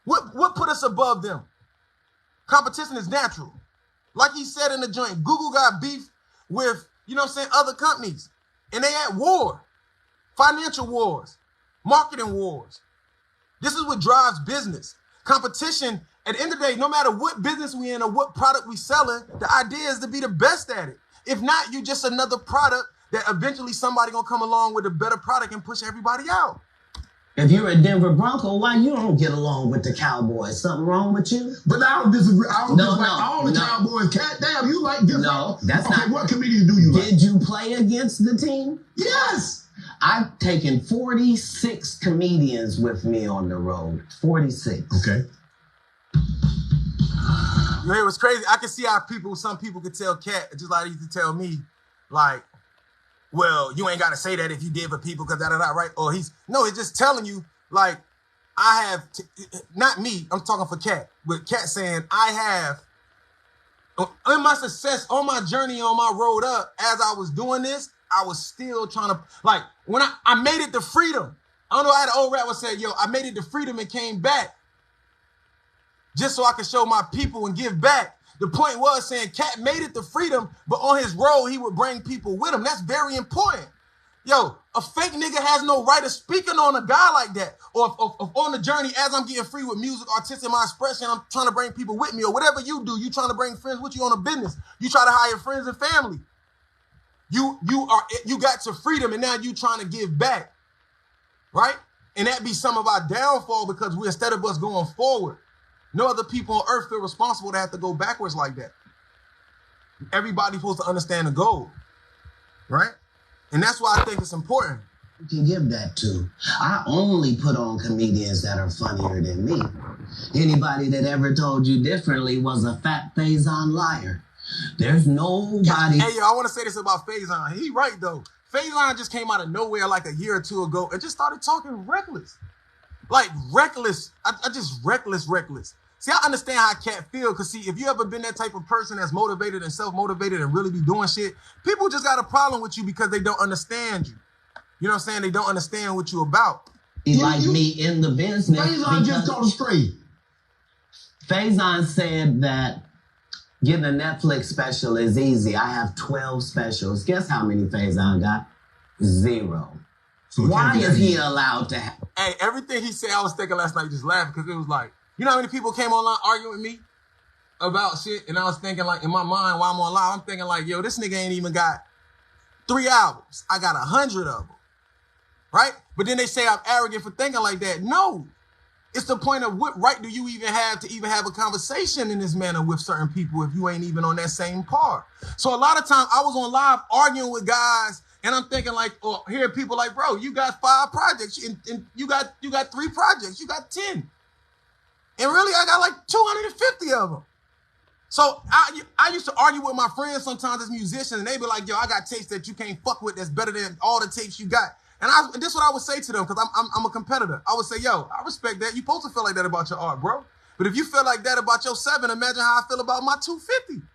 What put us above them? Competition is natural. Like he said in the joint, Google got beef with, you know what I'm saying, other companies. And they at war. Financial wars. Marketing wars. This is what drives business. Competition, at the end of the day, no matter what business we in or what product we selling, the idea is to be the best at it. If not, you're just another product that eventually somebody gonna come along with a better product and push everybody out. If you're a Denver Bronco, why you don't get along with the Cowboys? Something wrong with you? But I don't disagree. I don't dislike all the Cowboys. Cat, damn, you like different. No, that's okay, not. What comedians do you like? Did you play against the team? Yes. I've taken 46 comedians with me on the road. 46. Okay. You know, it was crazy. I could see how some people could tell Katt, just like he used to tell me, like, well, you ain't got to say that if you did for people because da-da-da, right? Or he's just telling you, like, not me, I'm talking for Katt, but Katt saying, I have, in my success, on my journey, on my road up, as I was doing this, I was still trying to, like, when I made it to freedom. I don't know, I had an old rapper say, yo, I made it to freedom and came back just so I could show my people and give back. The point was saying Katt made it to freedom, but on his road, he would bring people with him. That's very important. Yo, a fake nigga has no right of speaking on a guy like that. Or if on the journey, as I'm getting free with music, artistic, my expression, I'm trying to bring people with me, or whatever you do, you trying to bring friends with you on a business. You try to hire friends and family. You got to freedom, and now you trying to give back, right? And that be some of our downfall because instead of us going forward, no other people on earth feel responsible to have to go backwards like that. Everybody's supposed to understand the goal, right? And that's why I think it's important. You can give that to. I only put on comedians that are funnier than me. Anybody that ever told you differently was a fat Faison liar. There's nobody. Hey, yo, I want to say this about Faison. He right, though. Faison just came out of nowhere like a year or two ago and just started talking reckless. Like, reckless. I just reckless. See, I understand how Katt feel, because see, if you ever been that type of person that's motivated and self-motivated and really be doing shit, people just got a problem with you because they don't understand you. You know what I'm saying? They don't understand what you about. He like me in the business. Faison just told straight. Faison said that getting a Netflix special is easy. I have 12 specials. Guess how many Faison got? 0. So why is he allowed to have? Hey, everything he said, I was thinking last night, just laughing, because it was like, you know how many people came online arguing with me about shit? And I was thinking, like, in my mind, while I'm on live, I'm thinking, like, yo, this nigga ain't even got 3 albums. I got 100 of them, right? But then they say I'm arrogant for thinking like that. No. It's the point of what right do you even have to even have a conversation in this manner with certain people if you ain't even on that same par? So a lot of times I was on live arguing with guys, and I'm thinking like, or hearing people like, bro, you got 5 projects, and you got 3 projects, you got 10. And really, I got like 250 of them. So I used to argue with my friends sometimes as musicians, and they be like, yo, I got tapes that you can't fuck with that's better than all the tapes you got. And this is what I would say to them, because I'm a competitor. I would say, yo, I respect that. You're supposed to feel like that about your art, bro. But if you feel like that about your 7, imagine how I feel about my 250.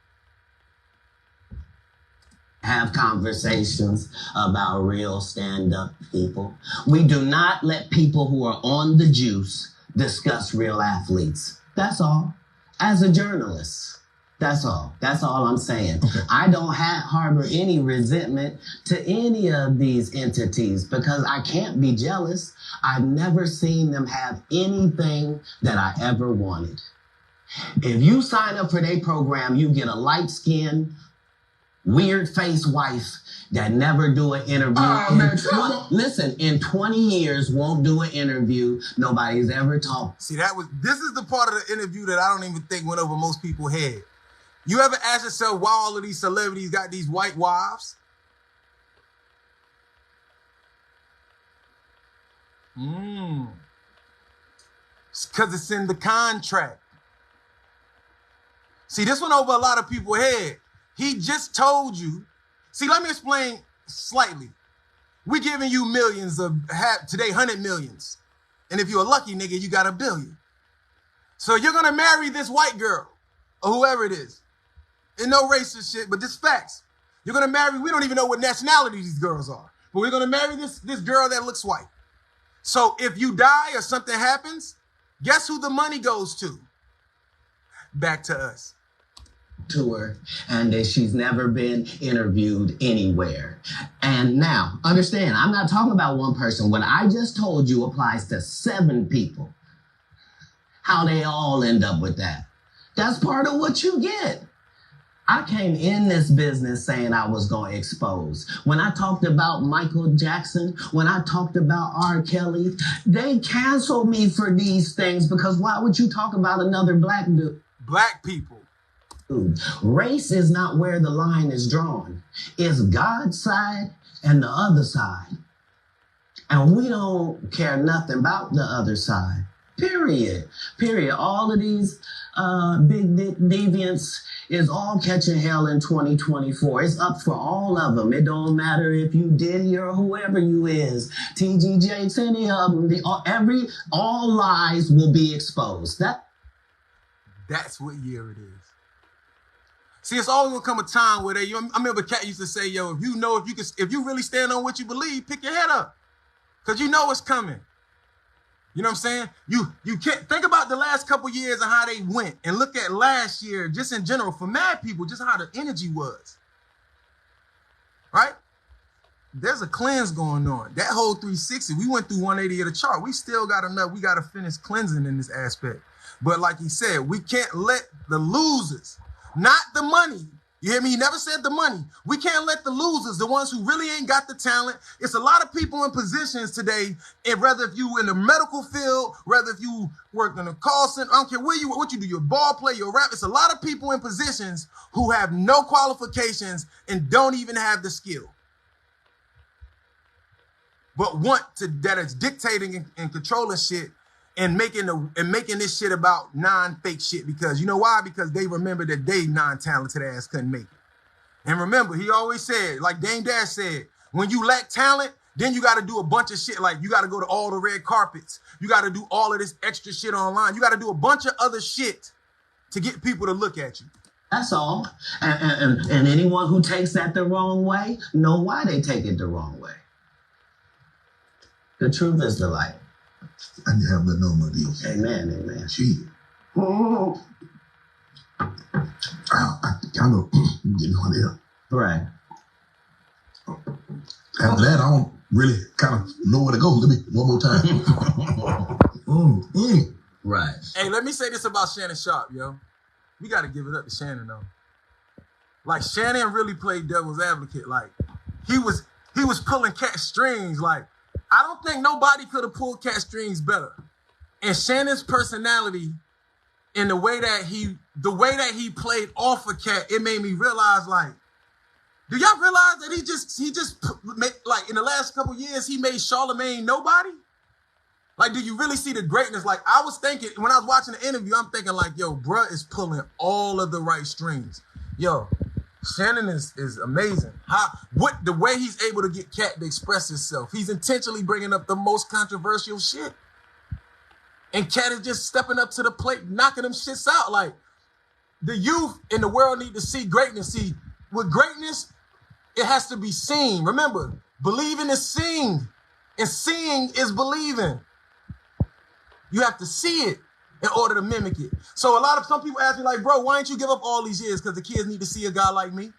Have conversations about real stand-up people. We do not let people who are on the juice discuss real athletes. That's all. As a journalist, that's all. That's all I'm saying. Okay. I don't harbor any resentment to any of these entities because I can't be jealous. I've never seen them have anything that I ever wanted. If you sign up for their program, you get a light-skinned, weird-faced wife that never do an interview. Listen, in 20 years, won't do an interview. Nobody's ever talked. See, this is the part of the interview that I don't even think went over most people's head. You ever ask yourself why all of these celebrities got these white wives? It's because it's in the contract. See, this went over a lot of people's head. He just told you. See, let me explain slightly. We giving you millions today, 100 millions. And if you're a lucky nigga, you got $1 billion. So you're going to marry this white girl. or whoever it is. And no racist shit, but just facts. You're gonna marry, we don't even know what nationality these girls are, but we're gonna marry this girl that looks white. So if you die or something happens, guess who the money goes to? Back to us. To her, and that she's never been interviewed anywhere. And now, understand, I'm not talking about one person. What I just told you applies to 7 people. How they all end up with that. That's part of what you get. I came in this business saying I was going to expose. When I talked about Michael Jackson, when I talked about R. Kelly, they canceled me for these things because why would you talk about another black dude? Black people. Race is not where the line is drawn. It's God's side and the other side. And we don't care nothing about the other side. Period. Period. All of these big dick deviants is all catching hell in 2024. It's up for all of them. It don't matter if you Diddy or whoever you is. TG Jakes, any of them. All lies will be exposed. That's what year it is. See, it's always gonna come a time where I remember Katt used to say, yo, if you really stand on what you believe, pick your head up. Cause you know it's coming. You know what I'm saying? You can't think about the last couple years and how they went and look at last year, just in general, for mad people, just how the energy was. Right? There's a cleanse going on. That whole 360, we went through 180 of the chart. We still got enough. We got to finish cleansing in this aspect. But like he said, we can't let the losers, not the money. You hear me? He never said the money. We can't let the losers, the ones who really ain't got the talent. It's a lot of people in positions today, and whether if you in the medical field, whether if you work in a call center, I don't care what you do, you're a ball player, you're a rap. It's a lot of people in positions who have no qualifications and don't even have the skill. But that is dictating and controlling shit and making this shit about non-fake shit. Because you know why? Because they remember that they non-talented ass couldn't make it. And remember, he always said, like Dame Dash said, when you lack talent, then you got to do a bunch of shit. Like you got to go to all the red carpets. You got to do all of this extra shit online. You got to do a bunch of other shit to get people to look at you. That's all. And anyone who takes that the wrong way, know why they take it the wrong way. The truth is the light. And you have the no more deals. Amen, amen. Shit. Oh. I kind of getting on there. Right. After that, I don't really kind of know where to go. Let me one more time. Right. Hey, let me say this about Shannon Sharpe, yo. We got to give it up to Shannon, though. Like, Shannon really played devil's advocate. Like, he was pulling Katt strings. Like, I don't think nobody could have pulled Katt strings better. And Shannon's personality and the way that he played off of Katt, it made me realize, like, do y'all realize that he just like in the last couple years, he made Charlamagne nobody? Like, do you really see the greatness? Like, I was thinking, when I was watching the interview, I'm thinking like, yo, bruh is pulling all of the right strings. Yo, Shannon is amazing. The way he's able to get Katt to express himself. He's intentionally bringing up the most controversial shit. And Katt is just stepping up to the plate, knocking them shits out. Like, the youth in the world need to see greatness. See, with greatness, it has to be seen. Remember, believing is seeing, and seeing is believing. You have to see it in order to mimic it. So some people ask me like, bro, why didn't you give up all these years? Because the kids need to see a guy like me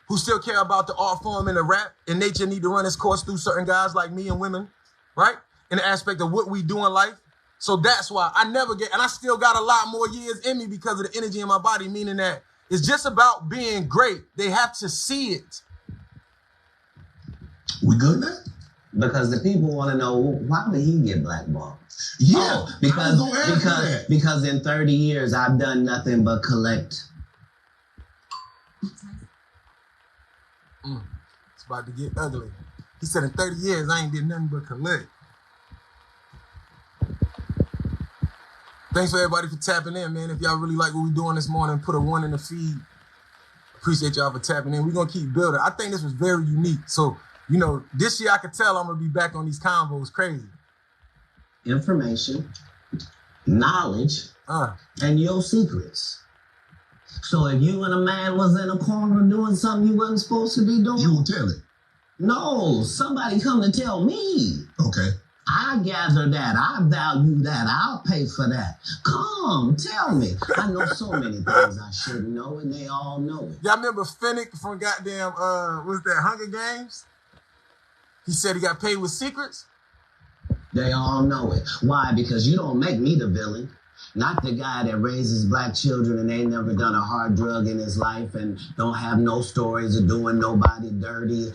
who still care about the art form and the rap, and nature need to run its course through certain guys like me and women, right? In the aspect of what we do in life. So that's why and I still got a lot more years in me because of the energy in my body, meaning that it's just about being great. They have to see it. We good now? Because the people want to know, why did he get blackballed? Yeah, because in 30 years, I've done nothing but collect. It's about to get ugly. He said in 30 years, I ain't did nothing but collect. Thanks for everybody for tapping in, man. If y'all really like what we're doing this morning, put a 1 in the feed. Appreciate y'all for tapping in. We're going to keep building. I think this was very unique. So, you know, this year I could tell I'm going to be back on these convos crazy. Information, knowledge, and your secrets. So if you and a man was in a corner doing something you wasn't supposed to be doing, You will tell it. no, somebody come to tell me. Okay. I gather that. I value that. I'll pay for that. Come, tell me. I know so many things I shouldn't know, and they all know it. Y'all remember Finnick from goddamn, what's that, Hunger Games? He said he got paid with secrets. They all know it. Why? Because you don't make me the villain. Not the guy that raises black children and ain't never done a hard drug in his life and don't have no stories of doing nobody dirty.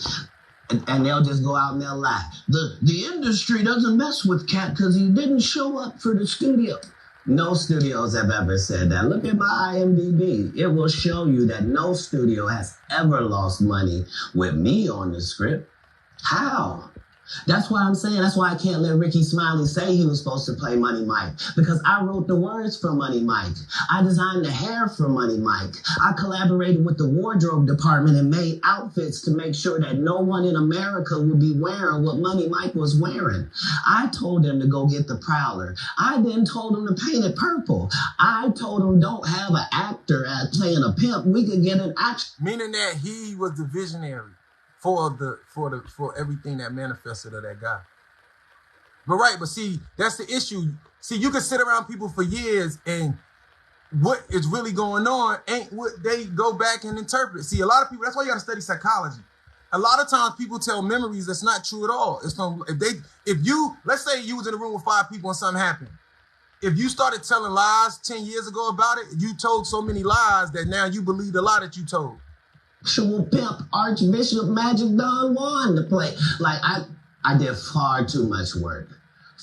And they'll just go out and they'll lie. The industry doesn't mess with Katt because he didn't show up for the studio. No studios have ever said that. Look at my IMDb. It will show you that no studio has ever lost money with me on the script. How? That's why I'm saying, that's why I can't let Ricky Smiley say he was supposed to play Money Mike. Because I wrote the words for Money Mike. I designed the hair for Money Mike. I collaborated with the wardrobe department and made outfits to make sure that no one in America would be wearing what Money Mike was wearing. I told them to go get the Prowler. I then told them to paint it purple. I told them don't have an actor playing a pimp. We could get an actor. Meaning that he was the visionary for everything that manifested of that guy. But see, that's the issue. See, you can sit around people for years and what is really going on ain't what they go back and interpret. See, a lot of people, that's why you gotta study psychology. A lot of times people tell memories that's not true at all. It's from, let's say you was in a room with 5 people and something happened. If you started telling lies 10 years ago about it, you told so many lies that now you believe the lie that you told. Actual pimp Archbishop Magic Don Juan to play. Like, I did far too much work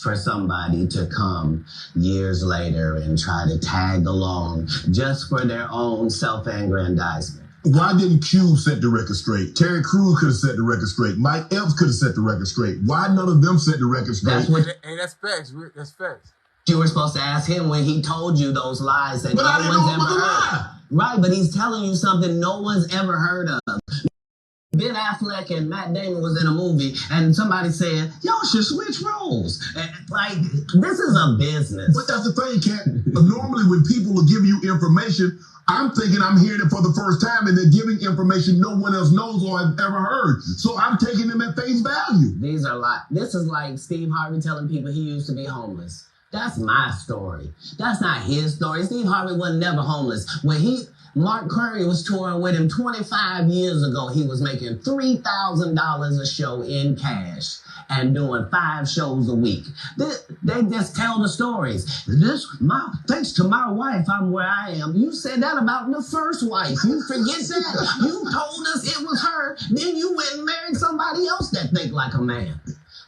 for somebody to come years later and try to tag along just for their own self-aggrandizement. Why didn't Q set the record straight? Terry Crews could have set the record straight. Mike Epps could have set the record straight. Why none of them set the record straight? That's facts, Rick. That's facts. You were supposed to ask him when he told you those lies that But I no didn't know one's it was ever a heard. lie. Right, but he's telling you something no one's ever heard of. Ben Affleck and Matt Damon was in a movie, and somebody said, y'all should switch roles. Like, this is a business. But that's the thing, Katt. Normally when people will give you information, I'm thinking I'm hearing it for the first time, and they're giving information no one else knows or I've ever heard. So I'm taking them at face value. These are this is like Steve Harvey telling people he used to be homeless. That's my story. That's not his story. Steve Harvey was never homeless. When Mark Curry was touring with him 25 years ago, he was making $3,000 a show in cash and doing 5 shows a week. They just tell the stories. Thanks to my wife, I'm where I am. You said that about the first wife. You forget that. You told us it was her. Then you went and married somebody else that think like a man.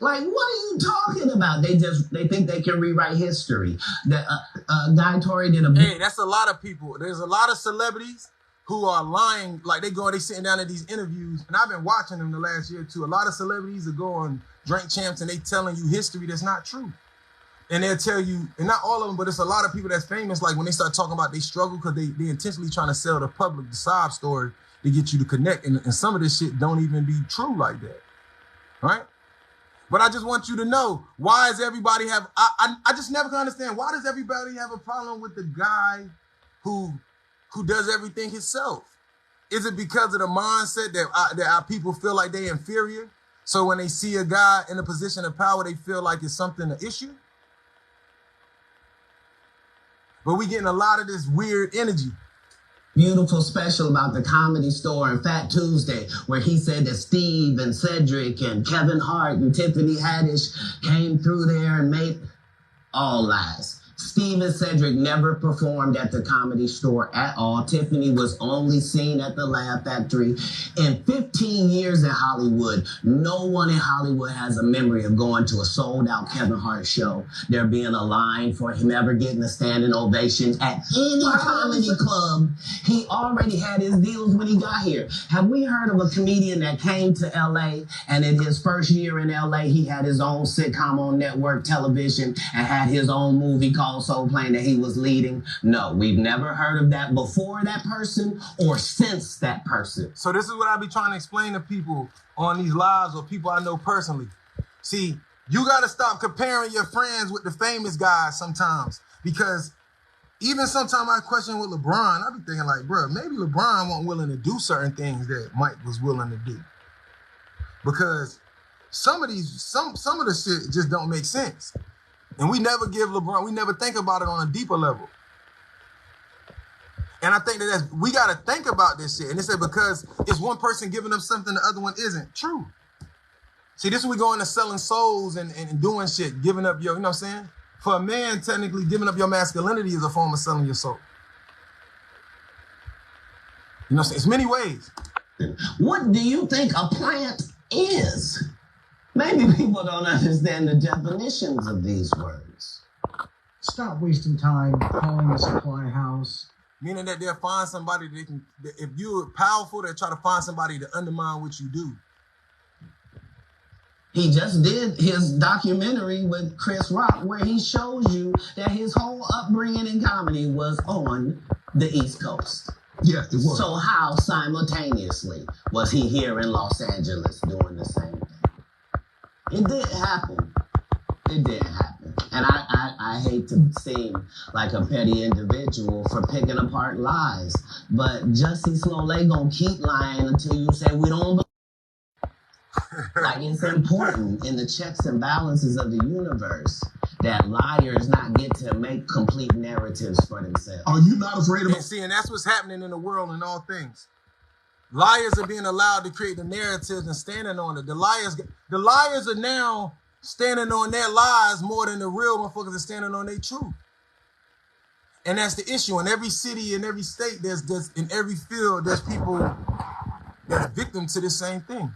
Like, what are you talking about? They think they can rewrite history. Guy Torrey did a... Hey, that's a lot of people. There's a lot of celebrities who are lying. Like, they sitting down at these interviews, and I've been watching them the last year or two. A lot of celebrities that go on Drink Champs, and they telling you history that's not true. And they'll tell you, and not all of them, but it's a lot of people that's famous, like when they start talking about they struggle because they intentionally trying to sell the public the sob story to get you to connect. And some of this shit don't even be true like that. Right? But I just want you to know, why does everybody have, I just never can understand, why does everybody have a problem with the guy who does everything himself? Is it because of the mindset that our people feel like they're inferior? So when they see a guy in a position of power, they feel like it's something, an issue? But we getting a lot of this weird energy. Beautiful special about the Comedy Store and Fat Tuesday, where he said that Steve and Cedric and Kevin Hart and Tiffany Haddish came through there and made all lies. Steve and Cedric never performed at the Comedy Store at all. Tiffany was only seen at the Laugh Factory. In 15 years in Hollywood, no one in Hollywood has a memory of going to a sold-out Kevin Hart show, there being a line for him ever getting a standing ovation at any comedy club. He already had his deals when he got here. Have we heard of a comedian that came to L.A. and in his first year in L.A., he had his own sitcom on network television and had his own movie called Soul Plane that he was leading? No, we've never heard of that before that person or since that person. So this is what I be trying to explain to people on these lives or people I know personally. See, you got to stop comparing your friends with the famous guys sometimes, because even sometimes I question with LeBron, I be thinking like, bro, maybe LeBron wasn't willing to do certain things that Mike was willing to do. Because some of the shit just don't make sense. And we never give LeBron, we never think about it on a deeper level. And I think that we got to think about this shit. And they say because it's one person giving them something, the other one isn't. True. See, this is we go into selling souls and doing shit, giving up your, you know what I'm saying? For a man, technically, giving up your masculinity is a form of selling your soul. You know what I'm saying? It's many ways. What do you think a plant is? Maybe people don't understand the definitions of these words. Stop wasting time calling a supply house. Meaning that they'll find somebody that if you're powerful, they'll try to find somebody to undermine what you do. He just did his documentary with Chris Rock where he shows you that his whole upbringing in comedy was on the East Coast. Yeah, it was. So how simultaneously was he here in Los Angeles doing the same thing? It did happen. It did happen. And I hate to seem like a petty individual for picking apart lies, but Jussie Smollett gonna keep lying until you say we don't believe. Like, it's important in the checks and balances of the universe that liars not get to make complete narratives for themselves. Are you not afraid of... And that's what's happening in the world in all things. Liars are being allowed to create the narratives and standing on it. The liars are now standing on their lies more than the real motherfuckers are standing on their truth. And that's the issue. In every city, in every state, there's in every field, there's people that's victim to the same thing.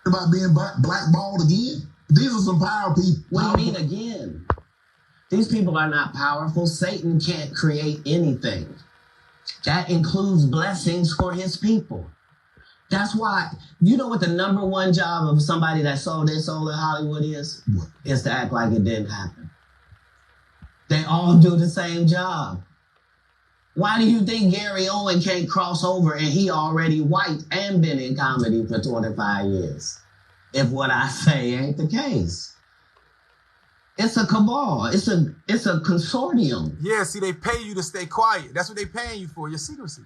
About being blackballed again? These are some power people. What do you mean again? These people are not powerful. Satan can't create anything. That includes blessings for his people. That's why, you know what the number one job of somebody that sold their soul in Hollywood is? What? Is to act like it didn't happen. They all do the same job. Why do you think Gary Owen can't cross over and he already white and been in comedy for 25 years? If what I say ain't the case. It's a cabal. It's a consortium. Yeah, see, they pay you to stay quiet. That's what they paying you for, your secrecy.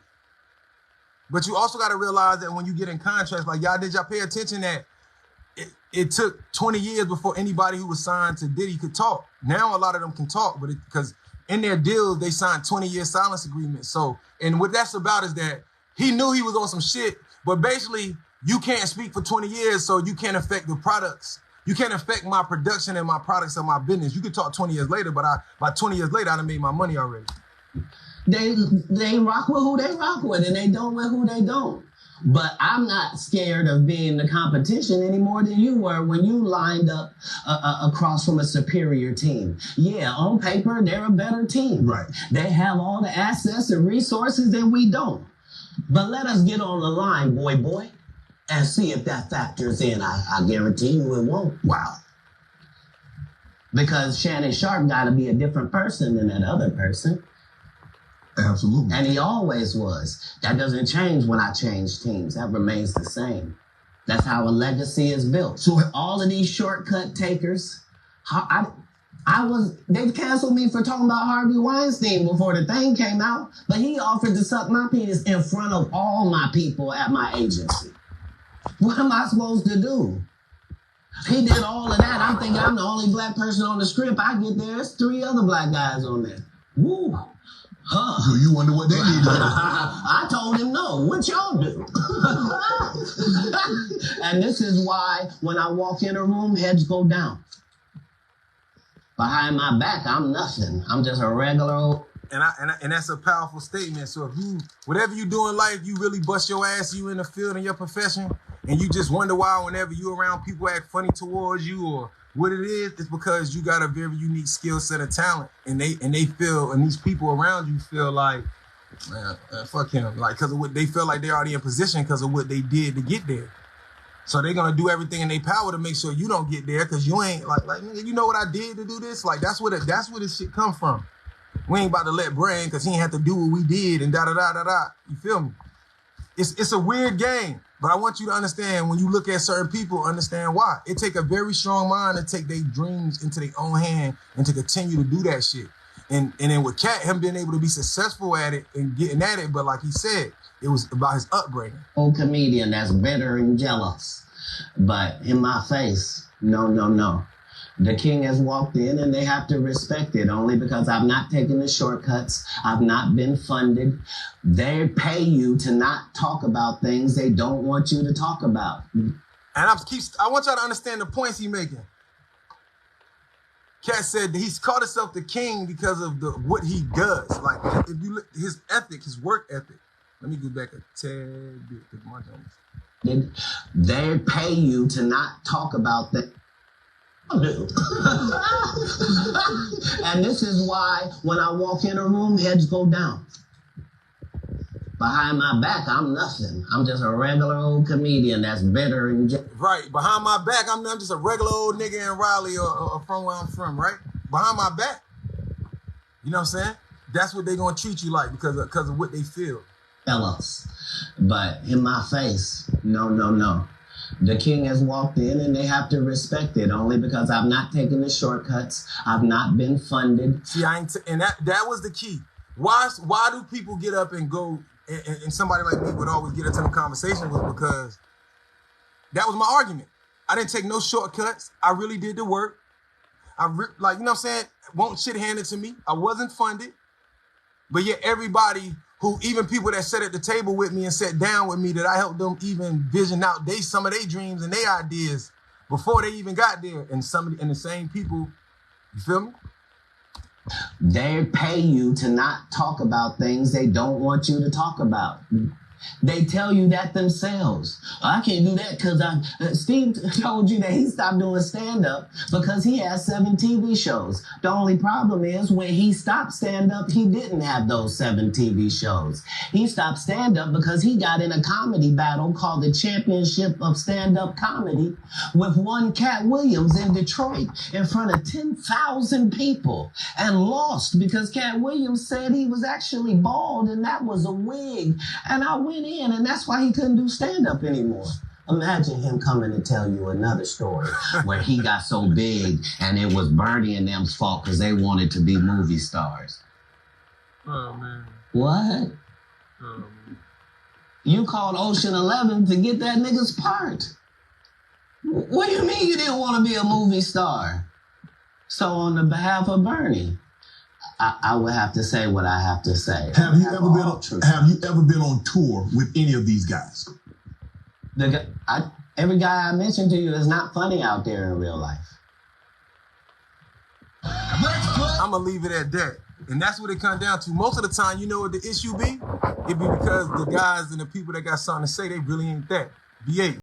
But you also got to realize that when you get in contracts, like y'all pay attention that it took 20 years before anybody who was signed to Diddy could talk. Now a lot of them can talk, but because in their deals, they signed 20-year silence agreements. So, and what that's about is that he knew he was on some shit, but basically you can't speak for 20 years, so you can't affect the products. You can't affect my production and my products and my business. You could talk 20 years later, but by 20 years later, I done made my money already. They rock with who they rock with, and they don't with who they don't. But I'm not scared of being the competition any more than you were when you lined up across from a superior team. Yeah, on paper, they're a better team. Right. They have all the assets and resources that we don't. But let us get on the line, boy, and see if that factors in. I guarantee you it won't. Wow. Because Shannon Sharp got to be a different person than that other person. Absolutely. And he always was. That doesn't change when I change teams. That remains the same. That's how a legacy is built. So all of these shortcut takers, they canceled me for talking about Harvey Weinstein before the thing came out, but he offered to suck my penis in front of all my people at my agency. What am I supposed to do? He did all of that. I'm thinking I'm the only black person on the script. I get there, there's 3 other black guys on there. Woo. Huh. So you wonder what they need to do. I told him no. What y'all do? And this is why when I walk in a room, heads go down. Behind my back, I'm nothing. I'm just a regular old... And that's a powerful statement. So if you, whatever you do in life, you really bust your ass, you in the field in your profession, and you just wonder why whenever you around people act funny towards you or what it is, it's because you got a very unique skill set of talent, and they feel, and these people around you feel like, man, fuck him, like because of what they feel like they're already in position because of what they did to get there. So they're gonna do everything in their power to make sure you don't get there because you ain't like nigga, you know what I did to do this? Like that's where this shit come from. We ain't about to let Brain because he ain't have to do what we did and da-da-da-da-da. You feel me? It's a weird game, but I want you to understand when you look at certain people, understand why. It take a very strong mind to take their dreams into their own hand and to continue to do that shit. And then with Katt, him being able to be successful at it and getting at it, but like he said, it was about his upbringing. Old comedian that's bitter and jealous. But in my face, no. The king has walked in and they have to respect it only because I've not taken the shortcuts. I've not been funded. They pay you to not talk about things they don't want you to talk about. And I want y'all to understand the points he's making. Katt said that he's called himself the king because of what he does. Like, if you look, his ethic, his work ethic. Let me go back a tad bit. They pay you to not talk about that. And this is why when I walk in a room, heads go down. Behind my back, I'm nothing. I'm just a regular old comedian that's bitter and right. Behind my back, I'm just a regular old nigga in Raleigh or from where I'm from, right? Behind my back. You know what I'm saying? That's what they're going to treat you like because of what they feel. Fellas. But in my face, no. The king has walked in and they have to respect it only because I've not taken the shortcuts. I've not been funded. See, and that was the key. Why do people get up and go, and somebody like me would always get into the conversation was because that was my argument. I didn't take no shortcuts. I really did the work. You know what I'm saying? Won't shit handed to me. I wasn't funded. But yet everybody even people that sat at the table with me and sat down with me, that I helped them even vision out some of their dreams and their ideas before they even got there. And the same people, you feel me? They pay you to not talk about things they don't want you to talk about. They tell you that themselves. I can't do that because Steve told you that he stopped doing stand-up because he has 7 TV shows. The only problem is when he stopped stand-up, he didn't have those 7 TV shows. He stopped stand-up because he got in a comedy battle called the Championship of Stand-Up Comedy with one Katt Williams in Detroit in front of 10,000 people and lost because Katt Williams said he was actually bald and that was a wig. And I went in, and that's why he couldn't do stand-up anymore. Imagine him coming to tell you another story where he got so big and it was Bernie and them's fault because they wanted to be movie stars. Oh, man. What? Oh, man. You called Ocean 11 to get that nigga's part. What do you mean you didn't want to be a movie star? So on the behalf of Bernie, I would have to say what I have to say. Have you ever been on tour with any of these guys? Every guy I mentioned to you is not funny out there in real life. I'm going to leave it at that. And that's what it comes down to. Most of the time, you know what the issue be? It be because the guys and the people that got something to say, they really ain't that. B8.